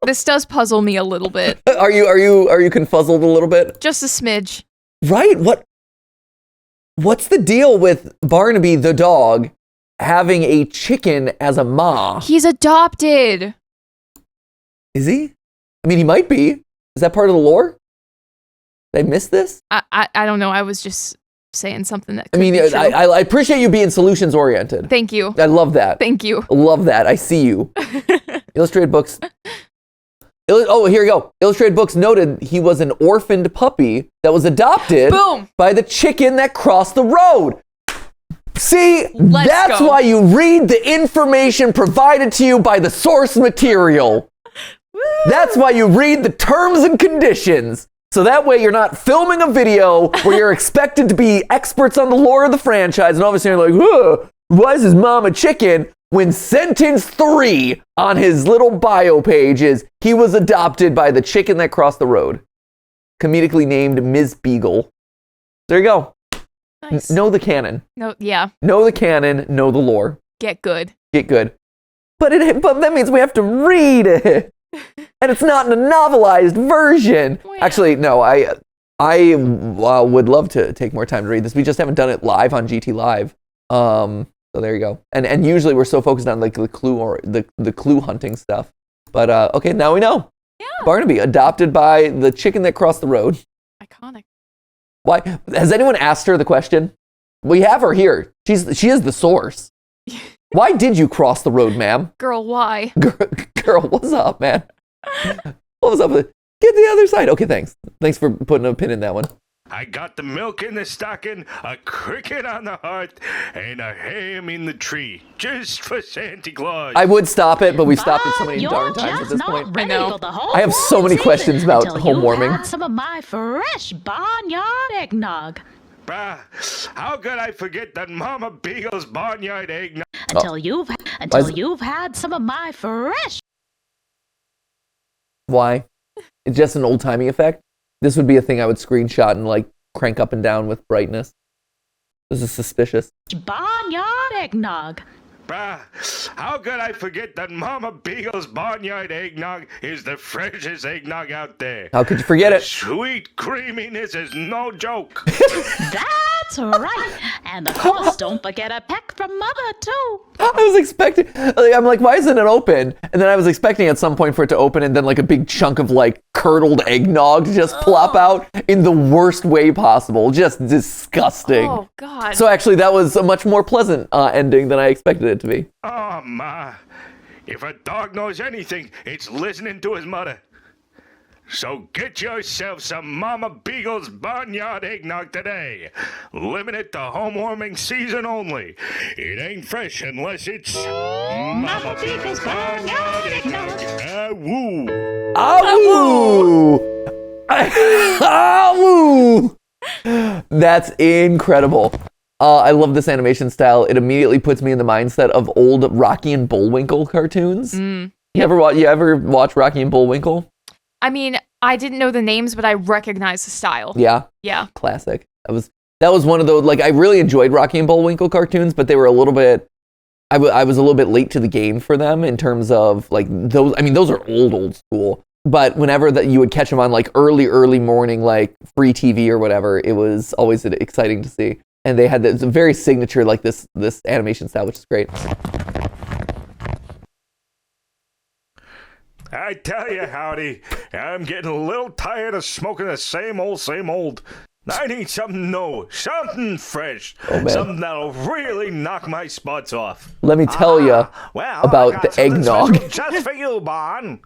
This does puzzle me a little bit. Are you confuzzled a little bit? Just a smidge. Right? What's the deal with Barnaby the dog having a chicken as a ma? He's adopted. Is he? I mean, he might be. Is that part of the lore? Did I miss this? I don't know. I was just saying something that. I mean, I appreciate you being solutions oriented. Thank you. I love that. Thank you. Love that. I see you. Illustrated books. Oh, here we go. Illustrated books noted he was an orphaned puppy that was adopted by the chicken that crossed the road. See, that's why you read the information provided to you by the source material. That's why you read the terms and conditions. So that way you're not filming a video where you're expected to be experts on the lore of the franchise, and all of a sudden you're like, why is his mom a chicken? When sentence 3 on his little bio page is, he was adopted by the chicken that crossed the road. Comedically named Ms. Beagle. There you go. Nice. Know the canon. No, yeah. Know the canon, know the lore. Get good. Get good. But that means we have to read it. And it's not in a novelized version. Well, yeah. Actually, no, I would love to take more time to read this. We just haven't done it live on GT Live. So there you go. And usually we're so focused on like the clue or the clue hunting stuff. But okay, now we know. Yeah. Barnaby, adopted by the chicken that crossed the road. Iconic. Why? Has anyone asked her the question? We have her here. She is the source. Why did you cross the road, ma'am? Girl, why? Girl, what's up, man? What was up with it? Get the other side. Okay, thanks. Thanks for putting a pin in that one. I got the milk in the stocking, a cricket on the hearth, and a ham in the tree, just for Santa Claus. I would stop it, but we've stopped it so many darn times at this point. I know. I have so many questions about home warming. Had some of my fresh barnyard eggnog. Bah, how could I forget that Mama Beagle's barnyard eggnog? Until you've had some of my fresh. Why? It's just an old-timey effect. This would be a thing I would screenshot and like crank up and down with brightness. This is suspicious. Barnyard eggnog. Bah, how could I forget that Mama Beagle's barnyard eggnog is the freshest eggnog out there? How could you forget it? Sweet creaminess is no joke. That's right. And of course, don't forget a peck from Mother, too. I was expecting, I'm like, why isn't it open? And then I was expecting at some point for it to open and then like a big chunk of like curdled eggnog to just plop out in the worst way possible. Just disgusting. Oh, God. So actually that was a much more pleasant ending than I expected it to be. Oh, Ma. If a dog knows anything, it's listening to his mother. So get yourself some Mama Beagle's Barnyard Eggnog today. Limited to home warming season only. It ain't fresh unless it's Mama Beagle's Barnyard Eggnog. Woo. Awoo! Awoo! That's incredible. I love this animation style. It immediately puts me in the mindset of old Rocky and Bullwinkle cartoons. You ever watch Rocky and Bullwinkle? I mean, I didn't know the names, but I recognize the style. Yeah. Yeah. Classic. That was one of those, like, I really enjoyed Rocky and Bullwinkle cartoons, but they were a little bit, I was a little bit late to the game for them in terms of, like, those, I mean, those are old school. But whenever that you would catch them on, like, early morning, like, free TV or whatever, it was always exciting to see. And they had this very signature, like, this animation style, which is great. I tell you, Howdy, I'm getting a little tired of smoking the same old. I need something new, something fresh, something that'll really knock my spots off. Let me tell you about the eggnog. Just for you, Bon.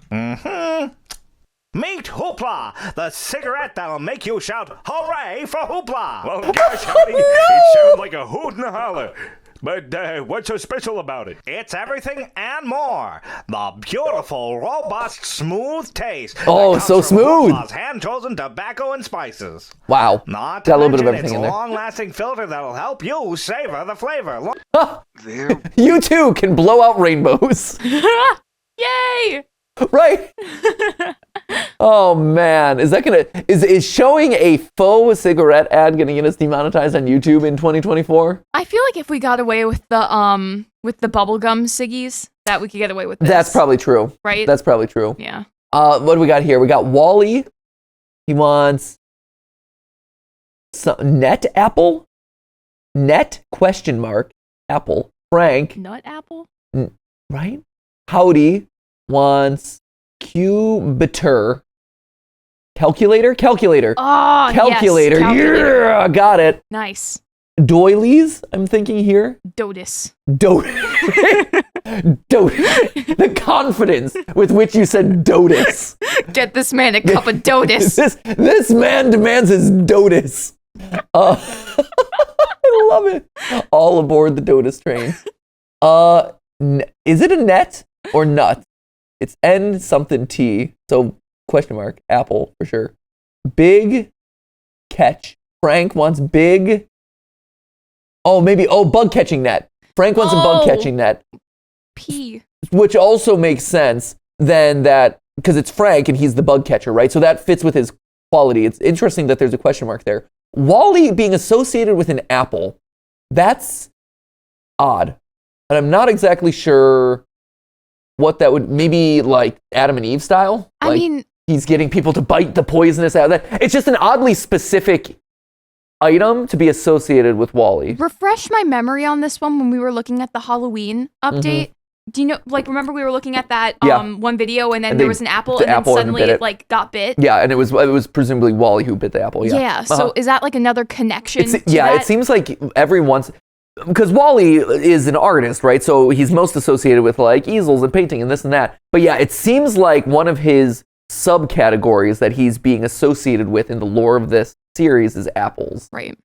Meet Hoopla, the cigarette that'll make you shout, hooray for Hoopla! Well, gosh, Howdy, it sounds like a hoot and a holler. But what's so special about it? It's everything and more. The beautiful, robust, smooth taste. Oh, so smooth. Hand-chosen tobacco and spices. Wow. Not got a little bit of everything it's in there. a long-lasting filter that'll help you savor the flavor. You too can blow out rainbows. Yay! Right? Oh man, is showing a faux cigarette ad gonna get us demonetized on YouTube in 2024? I feel like if we got away with the bubblegum ciggies, that we could get away with this. That's probably true. Right? That's probably true. Yeah. What do we got here? We got Wally. He wants some net apple. Net question mark apple. Frank. Nut apple? Right? Howdy wants Cubiter. Calculator? Oh, Calculator. Yes, calculator. Yeah, got it. Nice. Doilies, I'm thinking here. Dotus. The confidence with which you said Dotus. Get this man a cup of Dotus. This man demands his Dotus. I love it. All aboard the Dotus train. Is it a net or nut? It's N something T. So question mark. Apple for sure. Big catch. Frank wants big. Oh, maybe. Oh, bug catching net. Frank wants a bug catching net. P. Which also makes sense then that, because it's Frank and he's the bug catcher, right? So that fits with his quality. It's interesting that there's a question mark there. Wally being associated with an apple, that's odd. And I'm not exactly sure what that would, maybe like Adam and Eve style? I mean, he's getting people to bite the poisonous out of that. It's just an oddly specific item to be associated with Wally. Refresh my memory on this one when we were looking at the Halloween update. Do you know, like, remember we were looking at that one video and then there was an apple and then suddenly it like got bit? Yeah, and it was presumably Wally who bit the apple. Yeah. So is that like another connection to that? It seems like every once, because Wally is an artist, right? So he's most associated with like easels and painting and this and that. But yeah, it seems like one of his subcategories that he's being associated with in the lore of this series is apples. Right.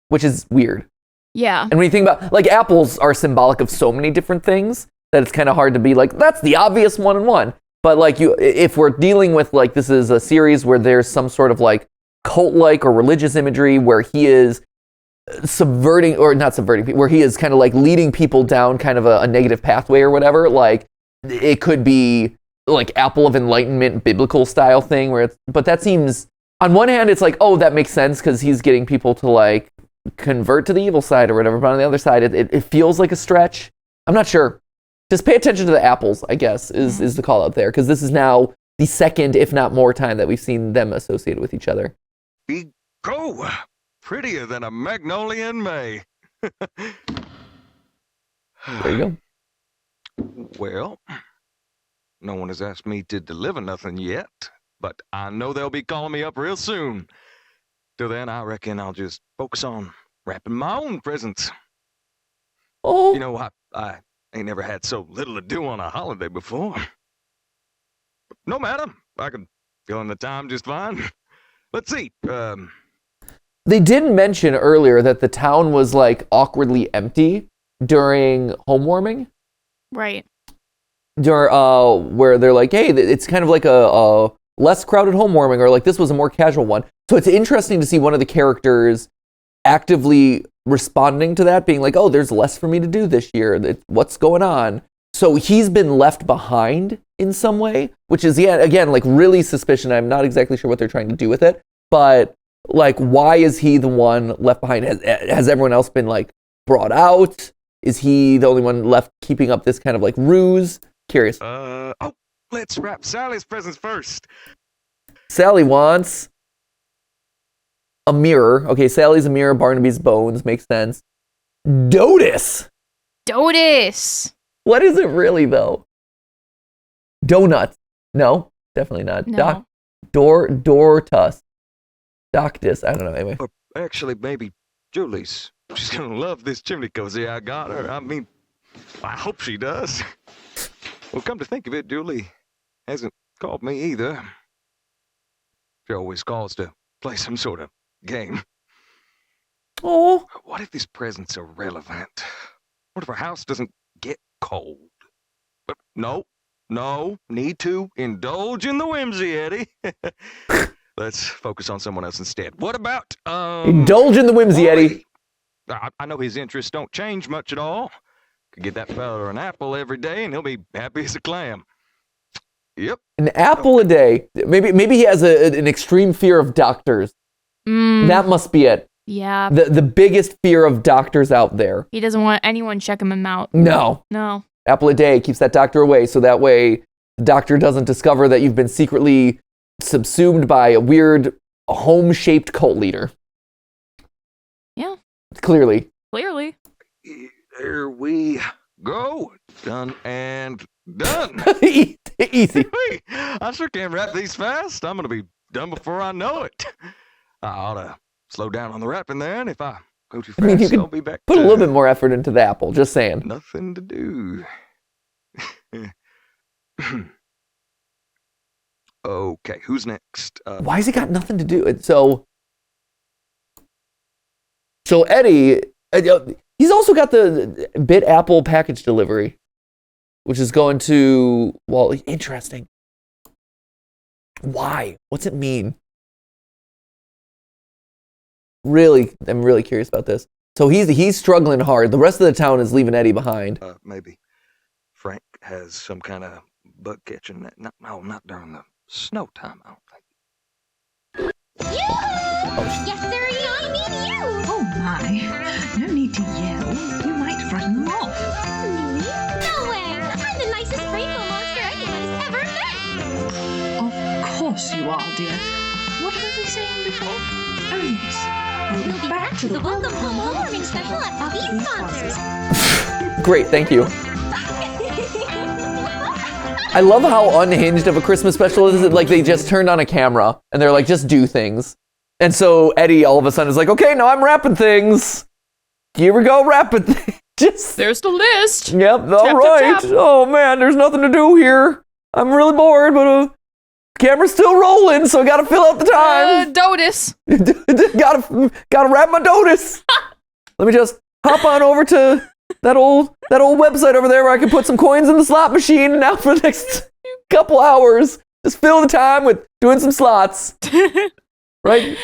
Which is weird. Yeah. And when you think about, like, apples are symbolic of so many different things that it's kind of hard to be like, that's the obvious one and one. But like if we're dealing with like, this is a series where there's some sort of like cult-like or religious imagery where he is subverting, or not subverting, where he is kind of like leading people down kind of a negative pathway or whatever, like it could be like apple of enlightenment biblical style thing where it's, but that seems, on one hand it's like, oh, that makes sense because he's getting people to like convert to the evil side or whatever, but on the other side it feels like a stretch. I'm not sure. Just pay attention to the apples, I guess, is the call out there, because this is now the second, if not more, time that we've seen them associated with each other. Go! Prettier than a magnolia in May. There you go. Well, no one has asked me to deliver nothing yet, but I know they'll be calling me up real soon. Till then, I reckon I'll just focus on wrapping my own presents. Oh. You know, I ain't never had so little to do on a holiday before. No matter, I can killing the time just fine. Let's see. They did mention earlier that the town was like awkwardly empty during home warming. Right. Where they're like, hey, it's kind of like a less crowded home warming, or like this was a more casual one. So it's interesting to see one of the characters actively responding to that, being like, oh, there's less for me to do this year. What's going on? So he's been left behind in some way, which is, yeah, again, like really suspicious. I'm not exactly sure what they're trying to do with it, but like, why is he the one left behind? Has everyone else been like brought out? Is he the only one left keeping up this kind of like ruse? Curious. Let's wrap Sally's presents first. Sally wants a mirror. Okay, Sally's a mirror. Barnaby's bones. Makes sense. Dotus. What is it really, though? Donuts. No, definitely not. No. Dortus. Doctus. I don't know. Anyway. Or actually, maybe Julie's. She's gonna love this chimney cozy I got her. I mean, I hope she does. Well, come to think of it, Julie hasn't called me either. She always calls to play some sort of game. Oh. What if these presents are relevant? What if our house doesn't get cold? But no, need to indulge in the whimsy, Eddie. Let's focus on someone else instead. What about, indulge in the whimsy, Wally? Eddie. I know his interests don't change much at all. Could get that fella an apple every day and he'll be happy as a clam. Yep. An apple a day. Maybe he has an extreme fear of doctors. That must be it. Yeah. The biggest fear of doctors out there. He doesn't want anyone checking him out. No. Apple a day keeps that doctor away, so that way the doctor doesn't discover that you've been secretly subsumed by a weird home-shaped cult leader. Yeah. Clearly. There we go. Done and done. Easy. I sure can't wrap these fast. I'm going to be done before I know it. I ought to slow down on the wrapping there, and if I go too fast, I'll be back. Put a little bit more effort into the apple, just saying. Nothing to do. Okay, who's next? Why has he got nothing to do? So Eddie, he's also got the Bit Apple package delivery, which is going to Wally. Interesting. Why? What's it mean? Really, I'm really curious about this. So he's struggling hard. The rest of the town is leaving Eddie behind. Maybe Frank has some kind of bug catching. No, not during the snow time, I don't think. Yes, sir, I mean you! Oh my, no need to yell. You might frighten them off. Me? No way! I'm the nicest rainbow monster anyone has ever met! Of course you are, dear. What were we saying before? Oh yes. We'll be back to the Welcome Home Homewarming Special at Poppy's sponsors. Great, thank you. I love how unhinged of a Christmas special is. Like they just turned on a camera and they're like, just do things. And so Eddie all of a sudden is like, okay, now I'm wrapping things. Here we go, wrapping things. There's the list. Yep, all right. Tap. Oh man, there's nothing to do here. I'm really bored, but camera's still rolling, so I gotta fill out the time. Dotus. gotta wrap my Dotus. Let me just hop on over to that old website over there where I can put some coins in the slot machine, and now for the next couple hours, just fill the time with doing some slots. Right?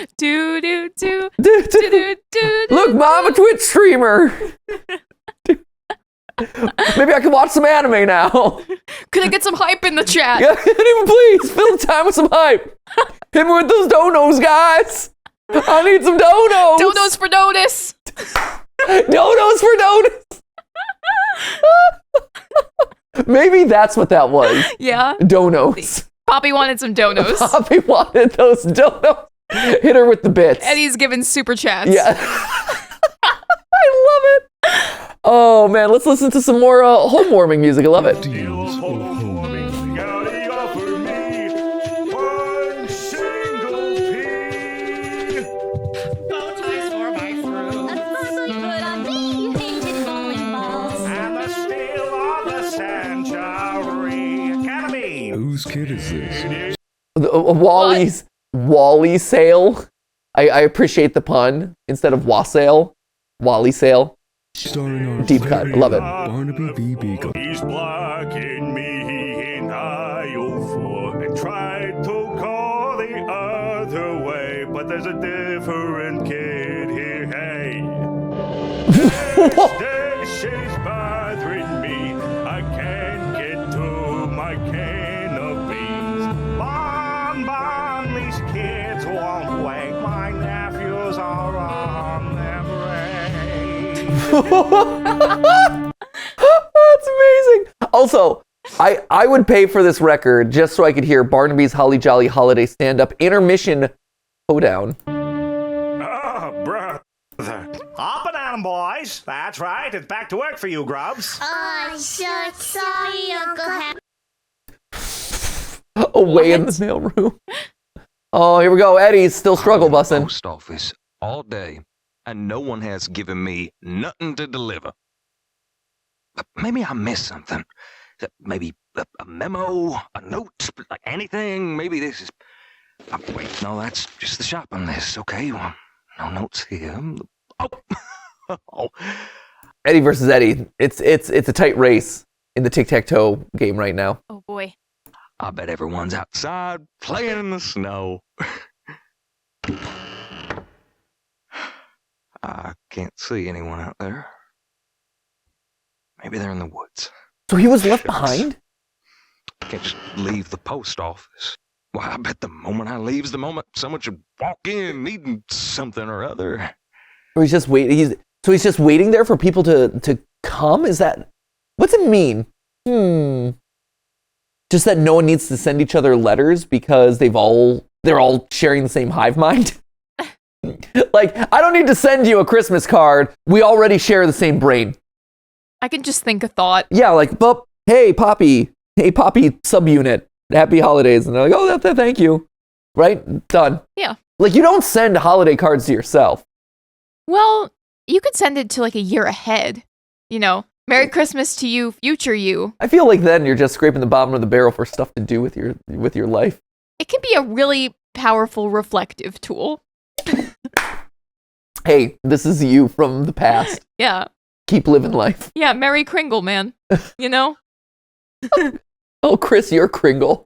Look, Mom, a Twitch streamer. Maybe I can watch some anime now. Could I get some hype in the chat? Yeah, anyone please fill the time with some hype. Hit me with those donos, guys. I need some donos. Donos for Dotus. Donos for Donuts. Maybe that's what that was. Yeah. Donos. Poppy wanted some donos. Poppy wanted those donos. Hit her with the bits. Eddie's giving super chats. Yeah. I love it. Oh man, let's listen to some more home warming music. I love it. Whose kid is this? Wally sale. I appreciate the pun instead of wassail. Wally sale. Deep cut. I love it. Barnaby V. Beagle. He's blocking me in aisle 4 and tried to call the other way, but there's a different kid here. Hey, this is bothering me. I can't get to my can of beans. Bon, these kids won't wait. My nephews are on their break. That's amazing. Also, I would pay for this record just so I could hear Barnaby's Holly Jolly Holiday Stand-Up intermission hoedown. Brother. Up and at 'em, boys. That's right. It's back to work for you, grubs. I'm so sorry, Uncle Henry. Away in the mailroom. Oh, here we go. Eddie's still struggle bussing. Post office all day, and no one has given me nothing to deliver. Maybe I missed something. Maybe a memo, a note, like anything. Maybe this is. Wait, no, that's just the shopping list. Okay, well, no notes here. Oh. Eddie versus Eddie. It's a tight race in the tic-tac-toe game right now. Oh boy. I bet everyone's outside playing in the snow. I can't see anyone out there. Maybe they're in the woods. So he was left behind? Can't just leave the post office. Why, I bet the moment I leaves, the moment someone should walk in needing something or other. Or he's just waiting. He's just waiting there for people to come? Is that... What's it mean? Just that no one needs to send each other letters because they're all sharing the same hive mind? Like, I don't need to send you a Christmas card. We already share the same brain. I can just think a thought. Yeah, like, well, hey, Poppy subunit. Happy holidays. And they're like, oh, thank you. Right? Done. Yeah. Like, you don't send holiday cards to yourself. Well, you could send it to like a year ahead. You know, Merry Christmas to you, future you. I feel like then you're just scraping the bottom of the barrel for stuff to do with your life. It can be a really powerful reflective tool. Hey, this is you from the past. Yeah. Keep living life. Yeah, Merry Kringle, man. You know? Oh, Chris, you're Kringle.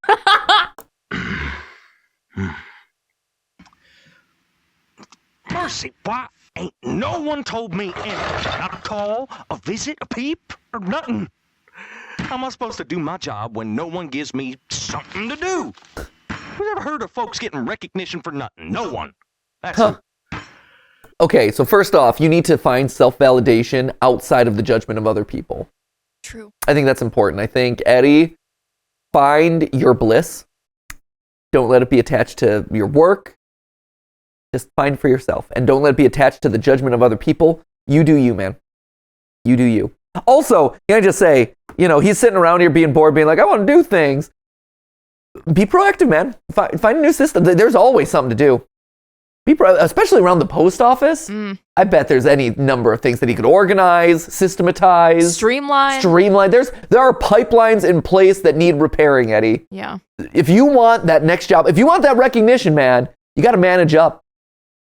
Mercy, why ain't no one told me anything? Not a call, a visit, a peep, or nothing. How am I supposed to do my job when no one gives me something to do? Who's ever heard of folks getting recognition for nothing? No one. That's Okay, so first off, you need to find self-validation outside of the judgment of other people. True. I think that's important. I think, Eddie, find your bliss. Don't let it be attached to your work. Just find for yourself. And don't let it be attached to the judgment of other people. You do you, man. You do you. Also, can I just say, he's sitting around here being bored, being like, I want to do things. Be proactive, man. Find a new system. There's always something to do. Especially around the post office. I bet there's any number of things that he could organize, systematize, streamline. There are pipelines in place that need repairing, Eddie. Yeah. If you want that next job, if you want that recognition, man, you got to manage up.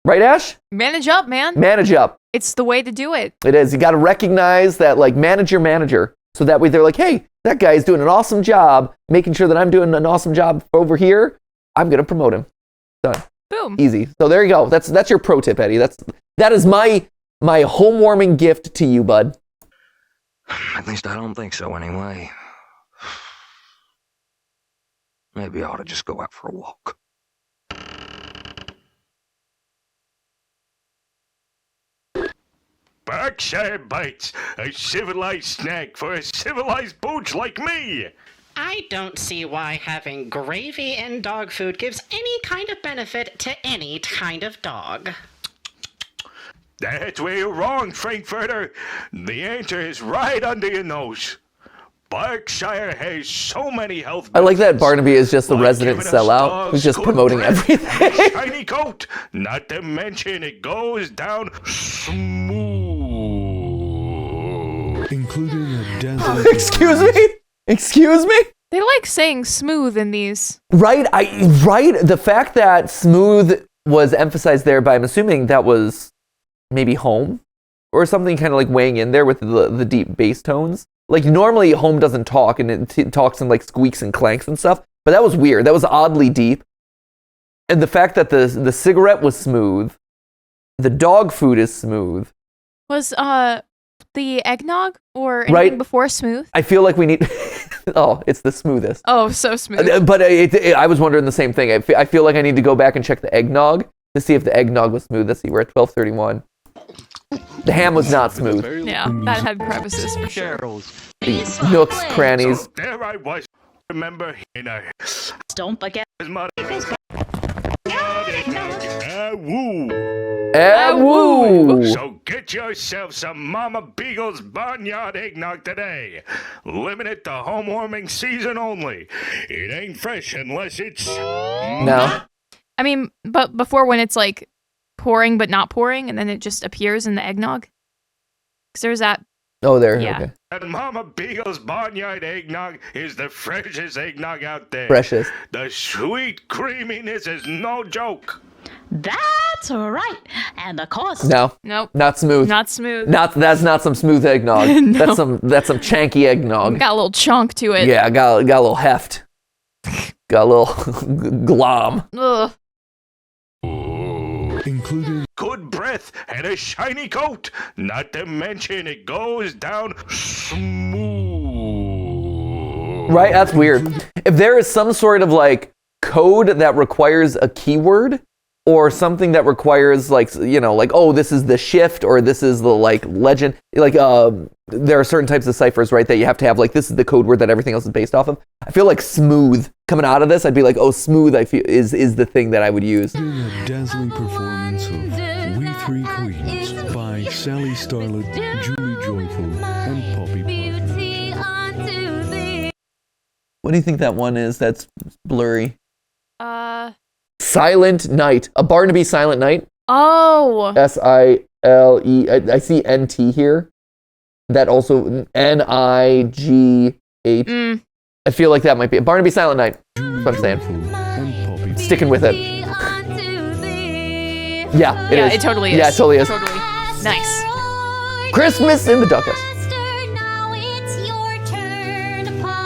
Right, Ash? Manage up, man. Manage up. It's the way to do it. It is. You got to recognize that, like, manager. So that way they're like, hey, that guy's doing an awesome job, making sure that I'm doing an awesome job over here. I'm going to promote him. Done. Boom. Easy. So there you go. That's your pro tip, Eddie. That is my home warming gift to you, bud. At least I don't think so anyway. Maybe I ought to just go out for a walk. Berkshire Bites, a civilized snack for a civilized pooch like me. I don't see why having gravy in dog food gives any kind of benefit to any kind of dog. That's where you're wrong, Frankfurter. The answer is right under your nose. Berkshire has so many health benefits. I like that Barnaby is just the resident sellout who's just promoting everything. Shiny coat, not to mention it goes down smooth. Including a desert. Excuse me? They like saying smooth in these. Right, the fact that smooth was emphasized there, but I'm assuming that was maybe home or something kind of like weighing in there with the deep bass tones. Like normally home doesn't talk and it talks in like squeaks and clanks and stuff, but that was weird. That was oddly deep. And the fact that the cigarette was smooth, the dog food is smooth. Was the eggnog or anything before smooth? I feel like we need... Oh, it's the smoothest. Oh, so smooth. But I was wondering the same thing. I feel like I need to go back and check the eggnog to see if the eggnog was smooth. Let's see, we're at 12:31. The ham was not smooth. Yeah, that had crevices for sure. The nooks, crannies. So there I was. Remember in a... Don't forget. Woo. Woo! So get yourself some Mama Beagle's Barnyard Eggnog today. Limited to home warming season only. It ain't fresh unless it's... No. I mean, but before when it's like pouring but not pouring, and then it just appears in the eggnog? Because there's that... Oh, there. Yeah. Okay. And Mama Beagle's Barnyard Eggnog is the freshest eggnog out there. Freshest. The sweet creaminess is no joke. That's right. And of course. No. Nope. Not smooth. Not smooth. That's not some smooth eggnog. No. That's some chanky eggnog. Got a little chunk to it. Yeah, got a little heft. Got a little glom. Ugh. Including Good breath and a shiny coat. Not to mention it goes down smooth. Right? That's weird. If there is some sort of like code that requires a keyword or something that requires like, you know, like, oh, this is the shift or this is the like legend, like there are certain types of ciphers, right, that you have to have like this is the code word that everything else is based off of. I feel like smooth coming out of this, I'd be like, oh, smooth I feel is the thing that I would use. a dazzling performance of We Three Queens by Sally Starlet, Julie Joyful, and Poppy Partridge. What do you think that one is that's blurry? Silent Night. A Barnaby Silent Night. Oh. S-I-L-E. I see N-T here. That also N-I-G-H. I feel like that might be a Barnaby Silent Night. That's what I'm saying. Sticking with it. Yeah, it is. It totally is. Yeah, it totally is. Totally. Nice. Christmas in the Doghouse.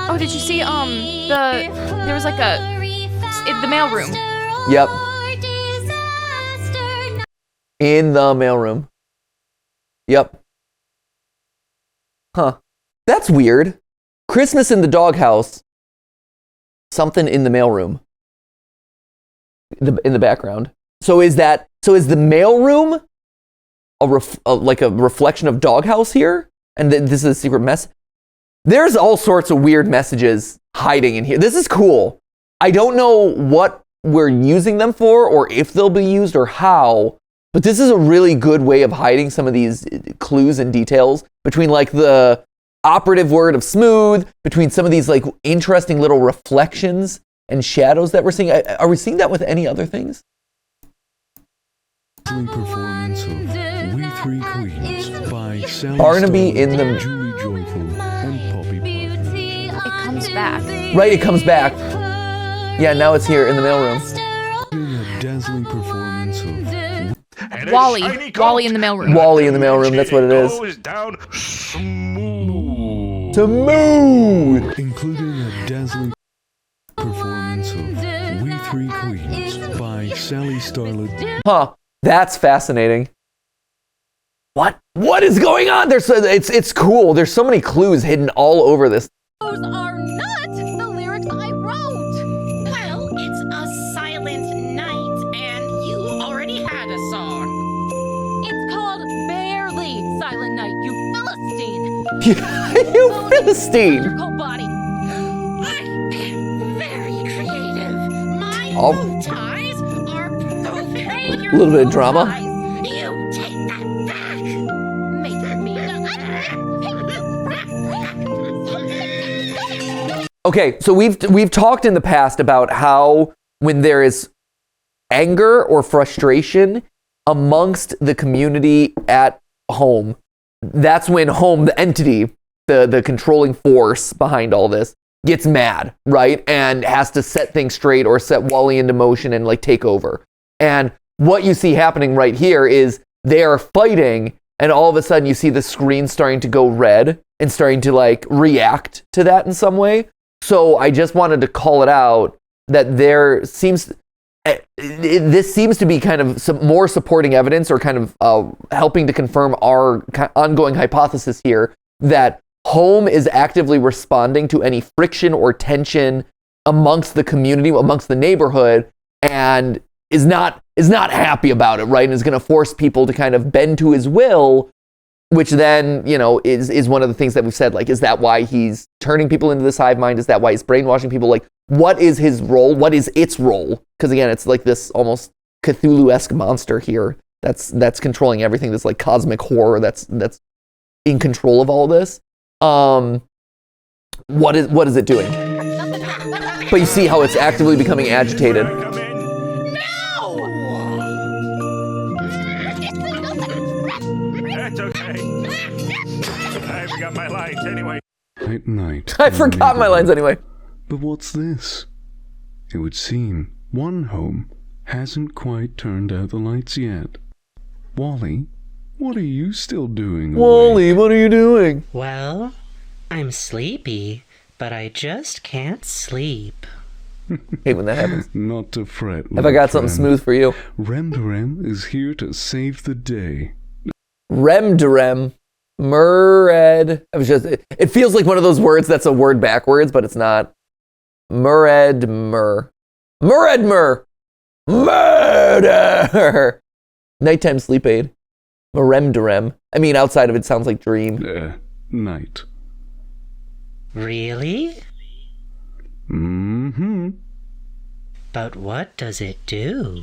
Oh, did you see there was like in the mailroom. Yep. In the mailroom. Yep. Huh. That's weird. Christmas in the Doghouse. Something in the mailroom. In the background. So is the mailroom like a reflection of Doghouse here? And this is a secret mess? There's all sorts of weird messages hiding in here. This is cool. I don't know what we're using them for or if they'll be used or how, but this is a really good way of hiding some of these clues and details between like the operative word of smooth, between some of these like interesting little reflections and shadows that we're seeing. Are we seeing that with any other things? Performance of We Three Queens by Sally Barnaby Starlet, in the... Julie Joyful, and Poppy Partridge. It comes back. Right, it comes back. Yeah, now it's here in the mailroom. A dazzling performance of Wally in the mailroom. Wally in the mailroom, that's what it is. Goes down smooth. Smooth! including a dazzling performance of We Three Queens by Sally Starlet. Huh, that's fascinating. What is going on? It's cool. There's so many clues hidden all over this. Those are not the lyrics I wrote. Well, it's a silent night, and you already had a song. It's called Barely Silent Night, you Philistine. You Philistine! Your cold body. Very creative. My Oh. bow ties are perfect. Hey, A little bit of drama. You take that back. Make me. Okay, so we've talked in the past about how when there is anger or frustration amongst the community at home, that's when home, the entity, the controlling force behind all this, gets mad, right? And has to set things straight or set Wally into motion and like take over. And what you see happening right here is they are fighting, and all of a sudden you see the screen starting to go red and starting to like react to that in some way. So I just wanted to call it out that this seems to be kind of some more supporting evidence or kind of helping to confirm our ongoing hypothesis here that home is actively responding to any friction or tension amongst the community, amongst the neighborhood, and is not happy about it, right? And is going to force people to kind of bend to his will, which then, is one of the things that we've said, like, is that why he's turning people into this hive mind? Is that why he's brainwashing people? Like, what is his role? What is its role? Because again, it's like this almost Cthulhu-esque monster here that's controlling everything, this like cosmic horror that's in control of all this. What is it doing? But you see how it's actively becoming agitated. That's okay. I forgot my lines anyway. Night. I forgot my lines anyway. But what's this? It would seem one home hasn't quite turned out the lights yet. Wally, what are you still doing? Wally, what are you doing? Well, I'm sleepy, but I just can't sleep. Hate when that happens. Not to fret. Have I got something smooth for you? Remdurem is here to save the day. Remdurem. Mured. It feels like one of those words that's a word backwards, but it's not. Muredmer. Muredmer. Murder. Nighttime sleep aid. Meremdurem. I mean, outside of it sounds like dream. Night. Really? Mm-hmm. But what does it do?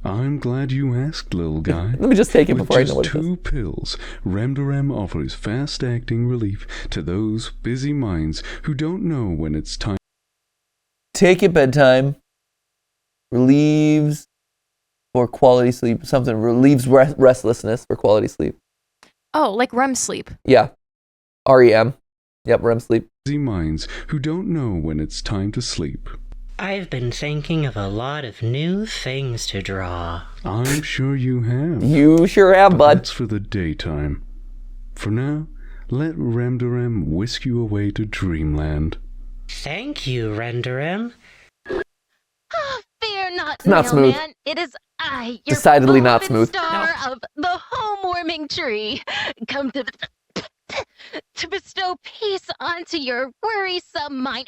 I'm glad you asked, little guy. Let me just take it before I know what it does. With just 2 pills, Remdurem offers fast-acting relief to those busy minds who don't know when it's time. Take it bedtime. Relieves for quality sleep. Something relieves restlessness for quality sleep. Oh, like REM sleep. Yeah. REM. Yep, REM sleep. Busy minds who don't know when it's time to sleep. I've been thinking of a lot of new things to draw. I'm sure you have. You sure have, bud. That's for the daytime. For now, let Remdurem whisk you away to dreamland. Thank you, Remdurem. Fear not, not smooth. Man. It is I, your decidedly not smooth. Star of the home-warming tree, come to bestow peace onto your worrisome mind.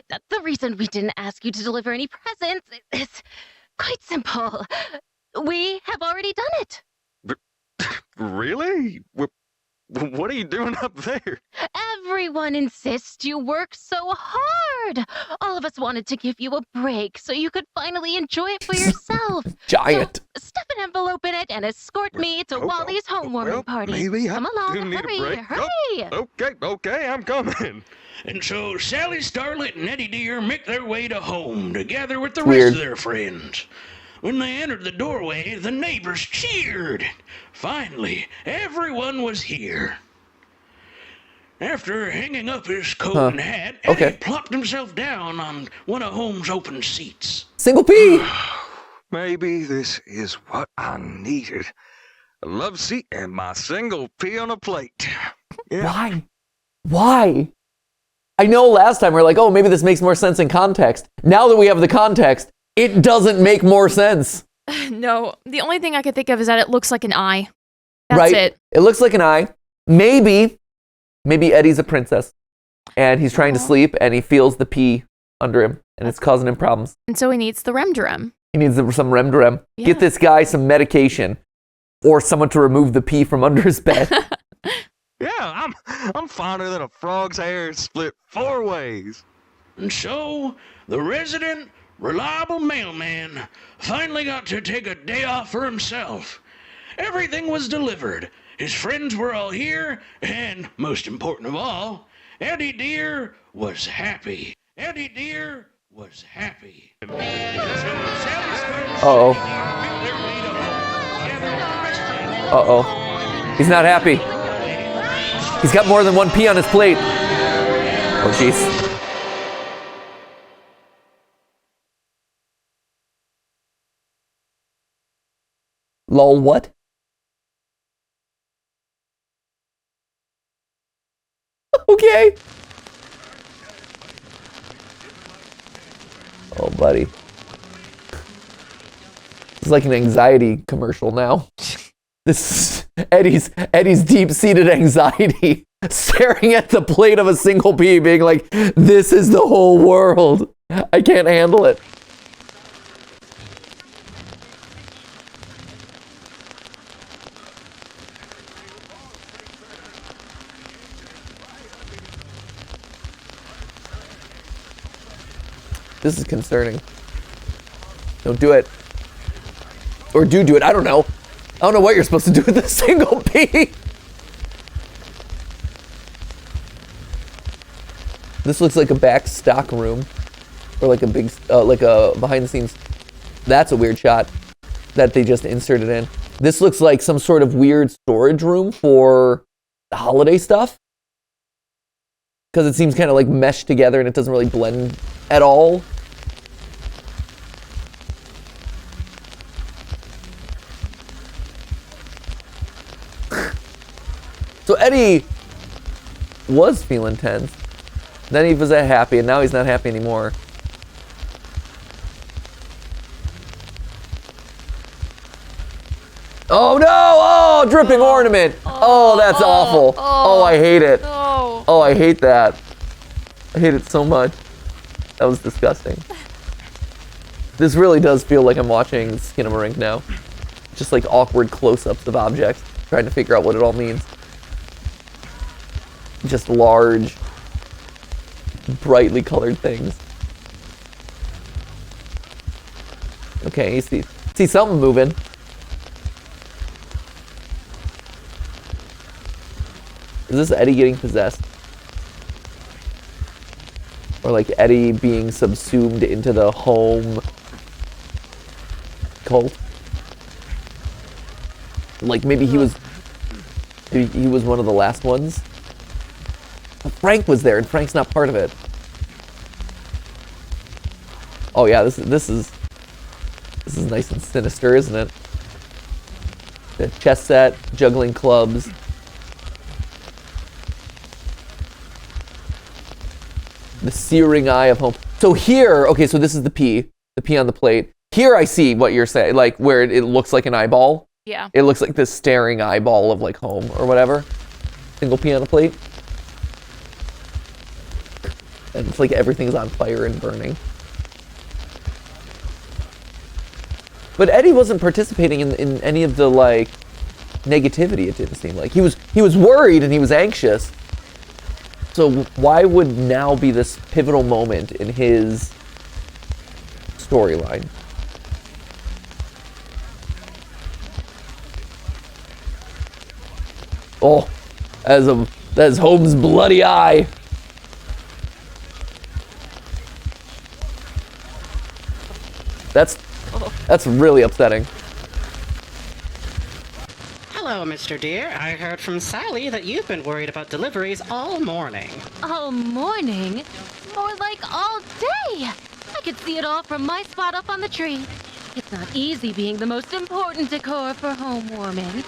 That's the reason we didn't ask you to deliver any presents. It's quite simple. We have already done it. Really? What are you doing up there? Everyone insists you work so hard. All of us wanted to give you a break so you could finally enjoy it for yourself. Giant. So stuff an envelope in it and escort me to Wally's homewarming party. Maybe Come along, hurry. Okay, I'm coming. And so Sally Starlet and Eddie Deer make their way to home together with the Weird. rest of their friends. When they entered the doorway, the neighbors cheered. Finally, everyone was here. After hanging up his coat and hat, Eddie plopped himself down on one of Home's open seats. Single P! Maybe this is what I needed. A love seat and my single P on a plate. Yeah. Why? I know last time we were like, oh, maybe this makes more sense in context. Now that we have the context, it doesn't make more sense. No, the only thing I could think of is that it looks like an eye. That's right? it. It looks like an eye. Maybe Eddie's a princess and he's trying to sleep and he feels the pee under him and it's causing him problems. And so he needs the Remdurem. He needs some Remdurem. Yeah. Get this guy some medication or someone to remove the pee from under his bed. Yeah, I'm finer than a frog's hair split 4 ways. And so, the resident, reliable mailman finally got to take a day off for himself. Everything was delivered. His friends were all here, and, most important of all, Eddie Deer was happy. Eddie Deer was happy. Uh-oh. Uh-oh. He's not happy. He's got more than 1 pee on his plate. Oh, jeez. Lol, what? Okay. Oh, buddy. It's like an anxiety commercial now. This is Eddie's deep-seated anxiety, staring at the plate of a single pea, being like, this is the whole world. I can't handle it. This is concerning. Don't do it. Or do it. I don't know. I don't know what you're supposed to do with a single pea. This looks like a back stock room. Or like a big, like a behind the scenes. That's a weird shot that they just inserted in. This looks like some sort of weird storage room for the holiday stuff. Because it seems kind of like meshed together and it doesn't really blend at all. So Eddie was feeling tense. Then he was happy, and now he's not happy anymore. Oh no! Oh, dripping ornament! Oh, that's awful. Oh, I hate it. Oh, I hate that. I hate it so much. That was disgusting. This really does feel like I'm watching Skinamarink now. Just like awkward close-ups of objects, trying to figure out what it all means. Just large, brightly colored things. Okay, you see something moving. Is this Eddie getting possessed? Or like Eddie being subsumed into the home cult? Like maybe he was one of the last ones? Frank was there, and Frank's not part of it. Oh yeah, this is nice and sinister, isn't it? The chess set, juggling clubs. The searing eye of home. So here, okay, so this is the P on the plate. Here I see what you're saying, like where it looks like an eyeball. Yeah. It looks like this staring eyeball of like home or whatever. Single P on the plate. And it's like everything's on fire and burning. But Eddie wasn't participating in any of the like negativity, it didn't seem like. He was worried and he was anxious. So why would now be this pivotal moment in his storyline? Oh, that's Holmes' bloody eye. That's really upsetting. Hello, Mr. Deer. I heard from Sally that you've been worried about deliveries all morning. All morning? More like all day! I could see it all from my spot up on the tree. It's not easy being the most important decor for home warming.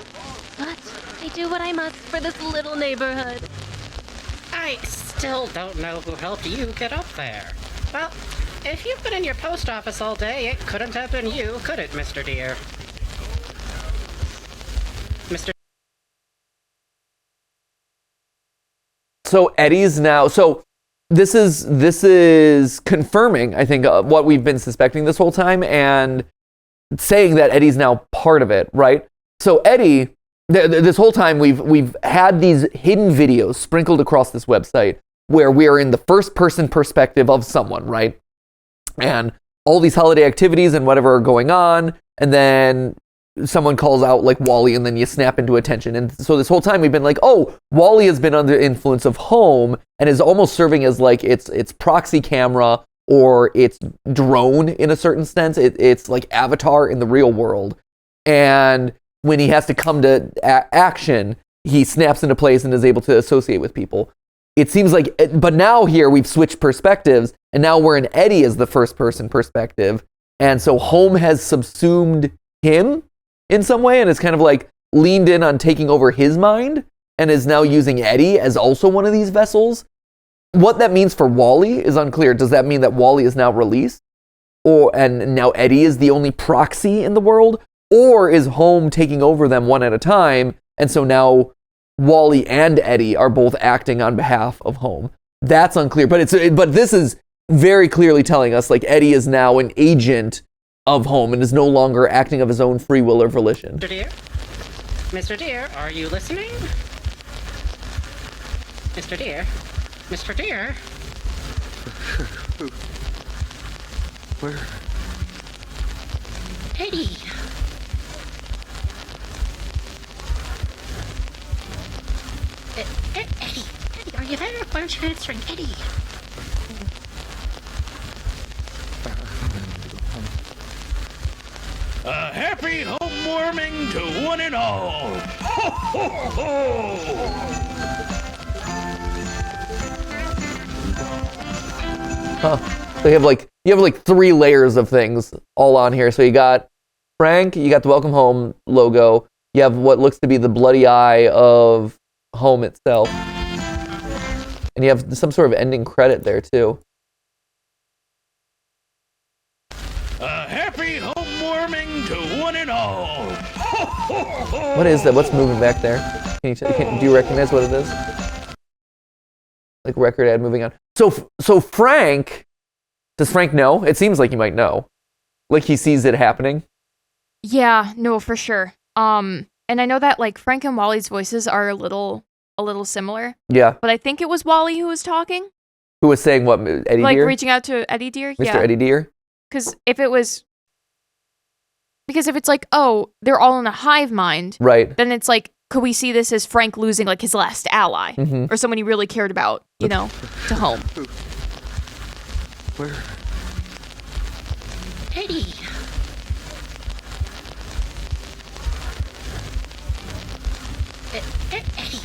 But I do what I must for this little neighborhood. I still don't know who helped you get up there. Well, if you've been in your post office all day, it couldn't have been you, could it, Mr. Deer? Mr. So Eddie's now. So this is confirming, I think, what we've been suspecting this whole time, and saying that Eddie's now part of it, right? So Eddie, this whole time we've had these hidden videos sprinkled across this website where we are in the first-person perspective of someone, right? And all these holiday activities and whatever are going on, and then someone calls out like Wally, and then you snap into attention. And so this whole time we've been like, oh, Wally has been under influence of home and is almost serving as like its proxy camera or its drone in a certain sense. It's like Avatar in the real world. And when he has to come to action, he snaps into place and is able to associate with people. it seems like, but now here we've switched perspectives, and now we're in Eddie as the first person perspective. And so home has subsumed him in some way, and it's kind of like leaned in on taking over his mind, and is now using Eddie as also one of these vessels. What that means for Wally is unclear. Does that mean that Wally is now released? And now Eddie is the only proxy in the world? Or is home taking over them one at a time, and so now Wally and Eddie are both acting on behalf of home? That's unclear, but this is very clearly telling us like Eddie is now an agent of home and is no longer acting of his own free will or volition. Mr. Deer? Mr. Deer, are you listening? Mr. Deer? Mr. Deer? Where? Eddie. Eddie, are you there? Why aren't you answering? Eddie. A happy home warming to one and all. Ho, ho, ho! Huh. So you have like 3 layers of things all on here. So you got Frank, you got the Welcome Home logo, you have what looks to be the bloody eye of home itself, and you have some sort of ending credit there too. A happy home warming to one and all. Ho, ho, ho! What is that? What's moving back there? Do you recognize what it is? Like record ad moving on. So Frank, does Frank know? It seems like he might know. Like he sees it happening. Yeah, no, for sure. And I know that like Frank and Wally's voices are a little similar. Yeah. But I think it was Wally who was talking. Who was saying what? Eddie like Deer? reaching out to Eddie Deer? Mr. Yeah. Eddie Deer? Because if it's like, oh, they're all in a hive mind, right? Then it's like, could we see this as Frank losing like his last ally or someone he really cared about, you know, to home? Where? Eddie. Eddie,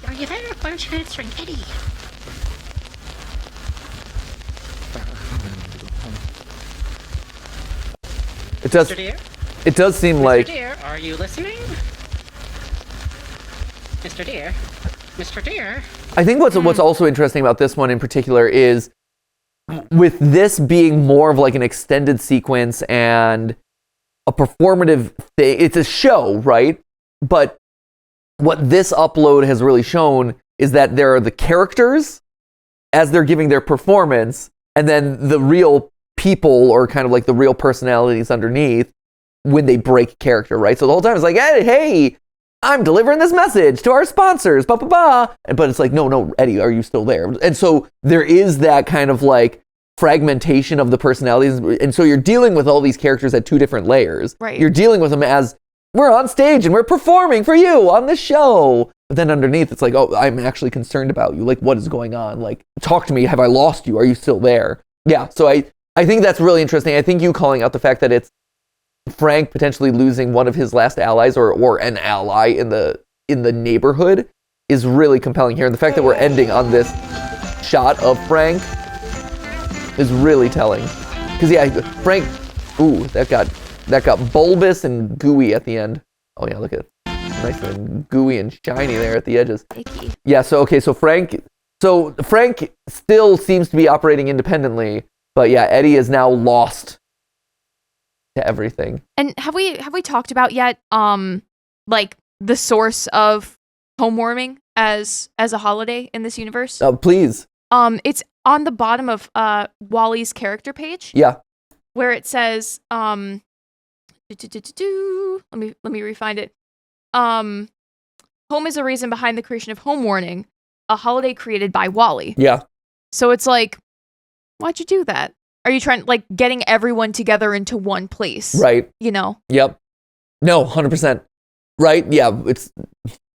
are you there? Why aren't you answering? Eddie. It does. Mr. Deer? It does seem like. Mr. Deer, are you listening? Mr. Deer? Mr. Deer? I think what's also interesting about this one in particular is with this being more of like an extended sequence and a performative thing. It's a show, right? But what this upload has really shown is that there are the characters as they're giving their performance, and then the real people or kind of like the real personalities underneath when they break character, right? So the whole time it's like, hey, I'm delivering this message to our sponsors, ba ba ba. But it's like, no, Eddie, are you still there? And so there is that kind of like fragmentation of the personalities, and so you're dealing with all these characters at 2 different layers. Right. You're dealing with them as we're on stage and we're performing for you on this show. But then underneath, it's like, oh, I'm actually concerned about you. Like, what is going on? Like, talk to me. Have I lost you? Are you still there? Yeah. So I think that's really interesting. I think you calling out the fact that it's Frank potentially losing one of his last allies or an ally in the neighborhood is really compelling here. And the fact that we're ending on this shot of Frank is really telling. Because yeah, Frank, ooh, that got bulbous and gooey at the end. Oh yeah, look at it. Nice and gooey and shiny there at the edges. Icky. Yeah, so Frank still seems to be operating independently, but yeah, Eddie is now lost to everything. And have we talked about yet like the source of home warming as a holiday in this universe? Please. It's on the bottom of Wally's character page. Yeah. Where it says let me refind it. Home is a reason behind the creation of home warning, a holiday created by Wally. Yeah. So it's like, why'd you do that? Are you trying like getting everyone together into one place? Right. You know? Yep. No, 100%. Right? Yeah. It's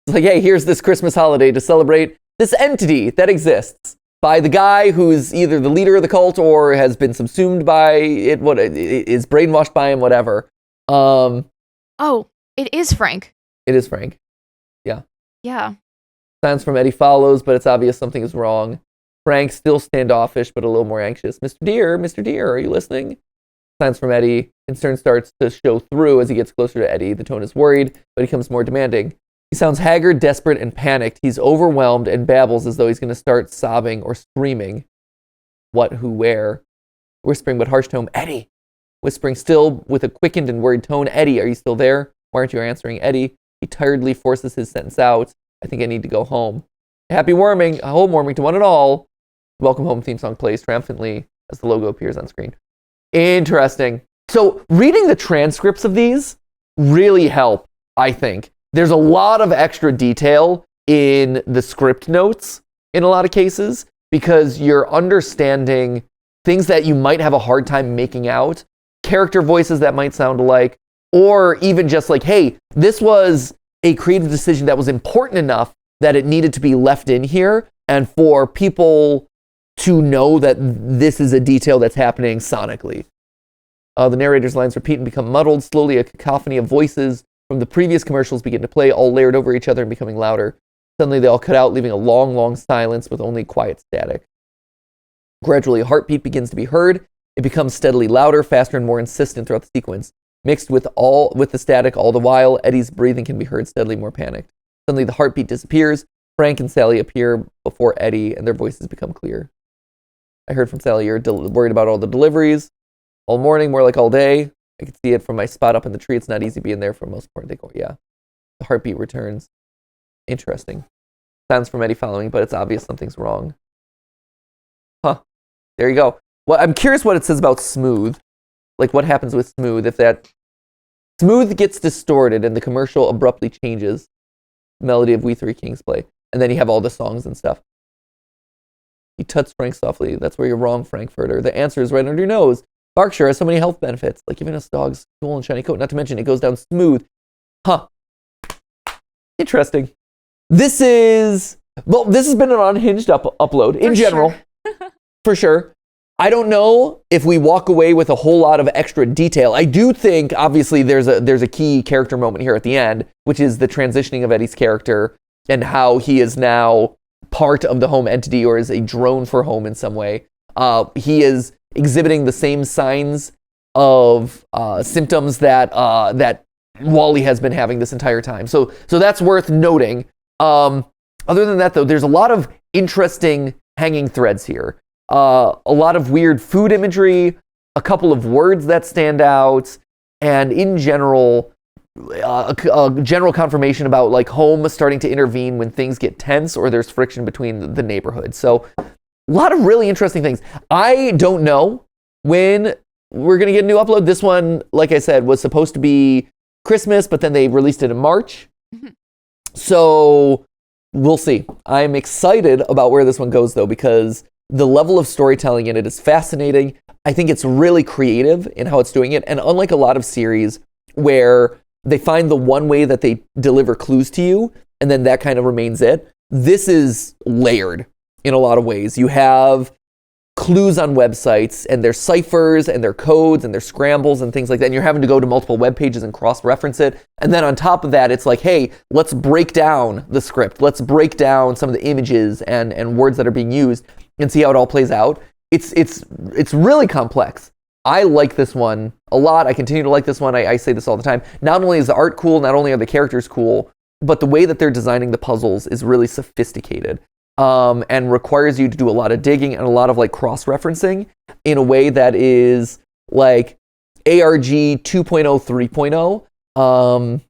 like, hey, here's this Christmas holiday to celebrate this entity that exists by the guy who's either the leader of the cult or has been subsumed by it, what is brainwashed by him, whatever. Oh, it is Frank. It is Frank. Yeah. Yeah. Silence from Eddie follows, but it's obvious something is wrong. Frank still standoffish, but a little more anxious. Mr. Deer, are you listening? Silence from Eddie. Concern starts to show through as he gets closer to Eddie. The tone is worried, but he becomes more demanding. He sounds haggard, desperate, and panicked. He's overwhelmed and babbles as though he's going to start sobbing or screaming. What, who, where? Whispering but harsh tone, Eddie. Whispering still with a quickened and worried tone, Eddie, are you still there? Why aren't you answering, Eddie? He tiredly forces his sentence out. I think I need to go home. Happy warming, home warming to one and all. Welcome home theme song plays triumphantly as the logo appears on screen. Interesting. So reading the transcripts of these really help, I think. There's a lot of extra detail in the script notes in a lot of cases because you're understanding things that you might have a hard time making out, character voices that might sound alike, or even just like, hey, this was a creative decision that was important enough that it needed to be left in here, and for people to know that this is a detail that's happening sonically. The narrator's lines repeat and become muddled. Slowly, a cacophony of voices from the previous commercials begin to play, all layered over each other and becoming louder. Suddenly, they all cut out, leaving a long, long silence with only quiet static. Gradually, a heartbeat begins to be heard. It becomes steadily louder, faster, and more insistent throughout the sequence. Mixed with the static all the while, Eddie's breathing can be heard steadily more panicked. Suddenly, the heartbeat disappears. Frank and Sally appear before Eddie, and their voices become clear. I heard from Sally, you're worried about all the deliveries. All morning, more like all day. I can see it from my spot up in the tree. It's not easy being there for the most part. They go, yeah. The heartbeat returns. Interesting. Sounds from Eddie following, but it's obvious something's wrong. Huh. There you go. Well, I'm curious what it says about Smooth. Like what happens with Smooth if that Smooth gets distorted and the commercial abruptly changes. The melody of We Three Kings play. And then you have all the songs and stuff. He tuts Frank softly. That's where you're wrong, Frankfurter. The answer is right under your nose. Berkshire has so many health benefits, like giving us dogs cool and shiny coat. Not to mention, it goes down smooth. Huh. Interesting. This has been an unhinged upload in general. Sure. For sure. I don't know if we walk away with a whole lot of extra detail. I do think, obviously, there's a key character moment here at the end, which is the transitioning of Eddie's character and how he is now part of the home entity or is a drone for home in some way. He is exhibiting the same signs of symptoms that Wally has been having this entire time. So that's worth noting. Other than that, though, there's a lot of interesting hanging threads here. A lot of weird food imagery, a couple of words that stand out, and in general, a general confirmation about like home starting to intervene when things get tense or there's friction between the neighborhood. So a lot of really interesting things. I don't know when we're going to get a new upload. This one, like I said, was supposed to be Christmas, but then they released it in March. Mm-hmm. So we'll see. I'm excited about where this one goes, though, because the level of storytelling in it is fascinating. I think it's really creative in how it's doing it. And unlike a lot of series where they find the one way that they deliver clues to you, and then that kind of remains it, this is layered in a lot of ways. You have clues on websites, and there's ciphers, and their codes, and their scrambles, and things like that. And you're having to go to multiple web pages and cross-reference it. And then on top of that, it's like, hey, let's break down the script. Let's break down some of the images and words that are being used and see how it all plays out. It's really complex. I like this one a lot. I continue to like this one. I say this all the time. Not only is the art cool, not only are the characters cool, but the way that they're designing the puzzles is really sophisticated. And requires you to do a lot of digging and a lot of like cross-referencing in a way that is like ARG 2.0, 3.0,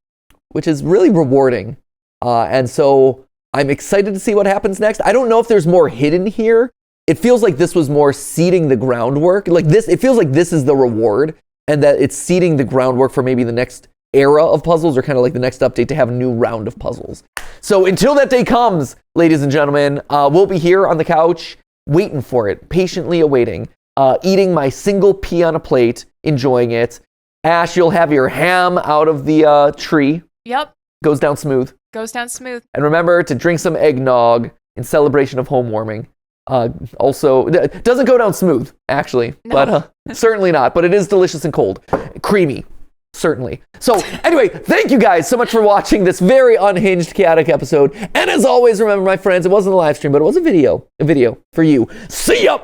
which is really rewarding. And so I'm excited to see what happens next. I don't know if there's more hidden here. It feels like this was more seeding the groundwork. Like this, it feels like this is the reward and that it's seeding the groundwork for maybe the next era of puzzles or kind of like the next update to have a new round of puzzles. So until that day comes, ladies and gentlemen, we'll be here on the couch waiting for it, patiently awaiting, eating my single pea on a plate, enjoying it. Ash, you'll have your ham out of the tree. Yep. Goes down smooth. Goes down smooth. And remember to drink some eggnog in celebration of home warming. Also, it doesn't go down smooth, actually, no. But certainly not. But it is delicious and cold. Creamy. Certainly. So anyway, thank you guys so much for watching this very unhinged, chaotic episode. And as always, remember, my friends, it wasn't a live stream, but it was a video for you. See ya!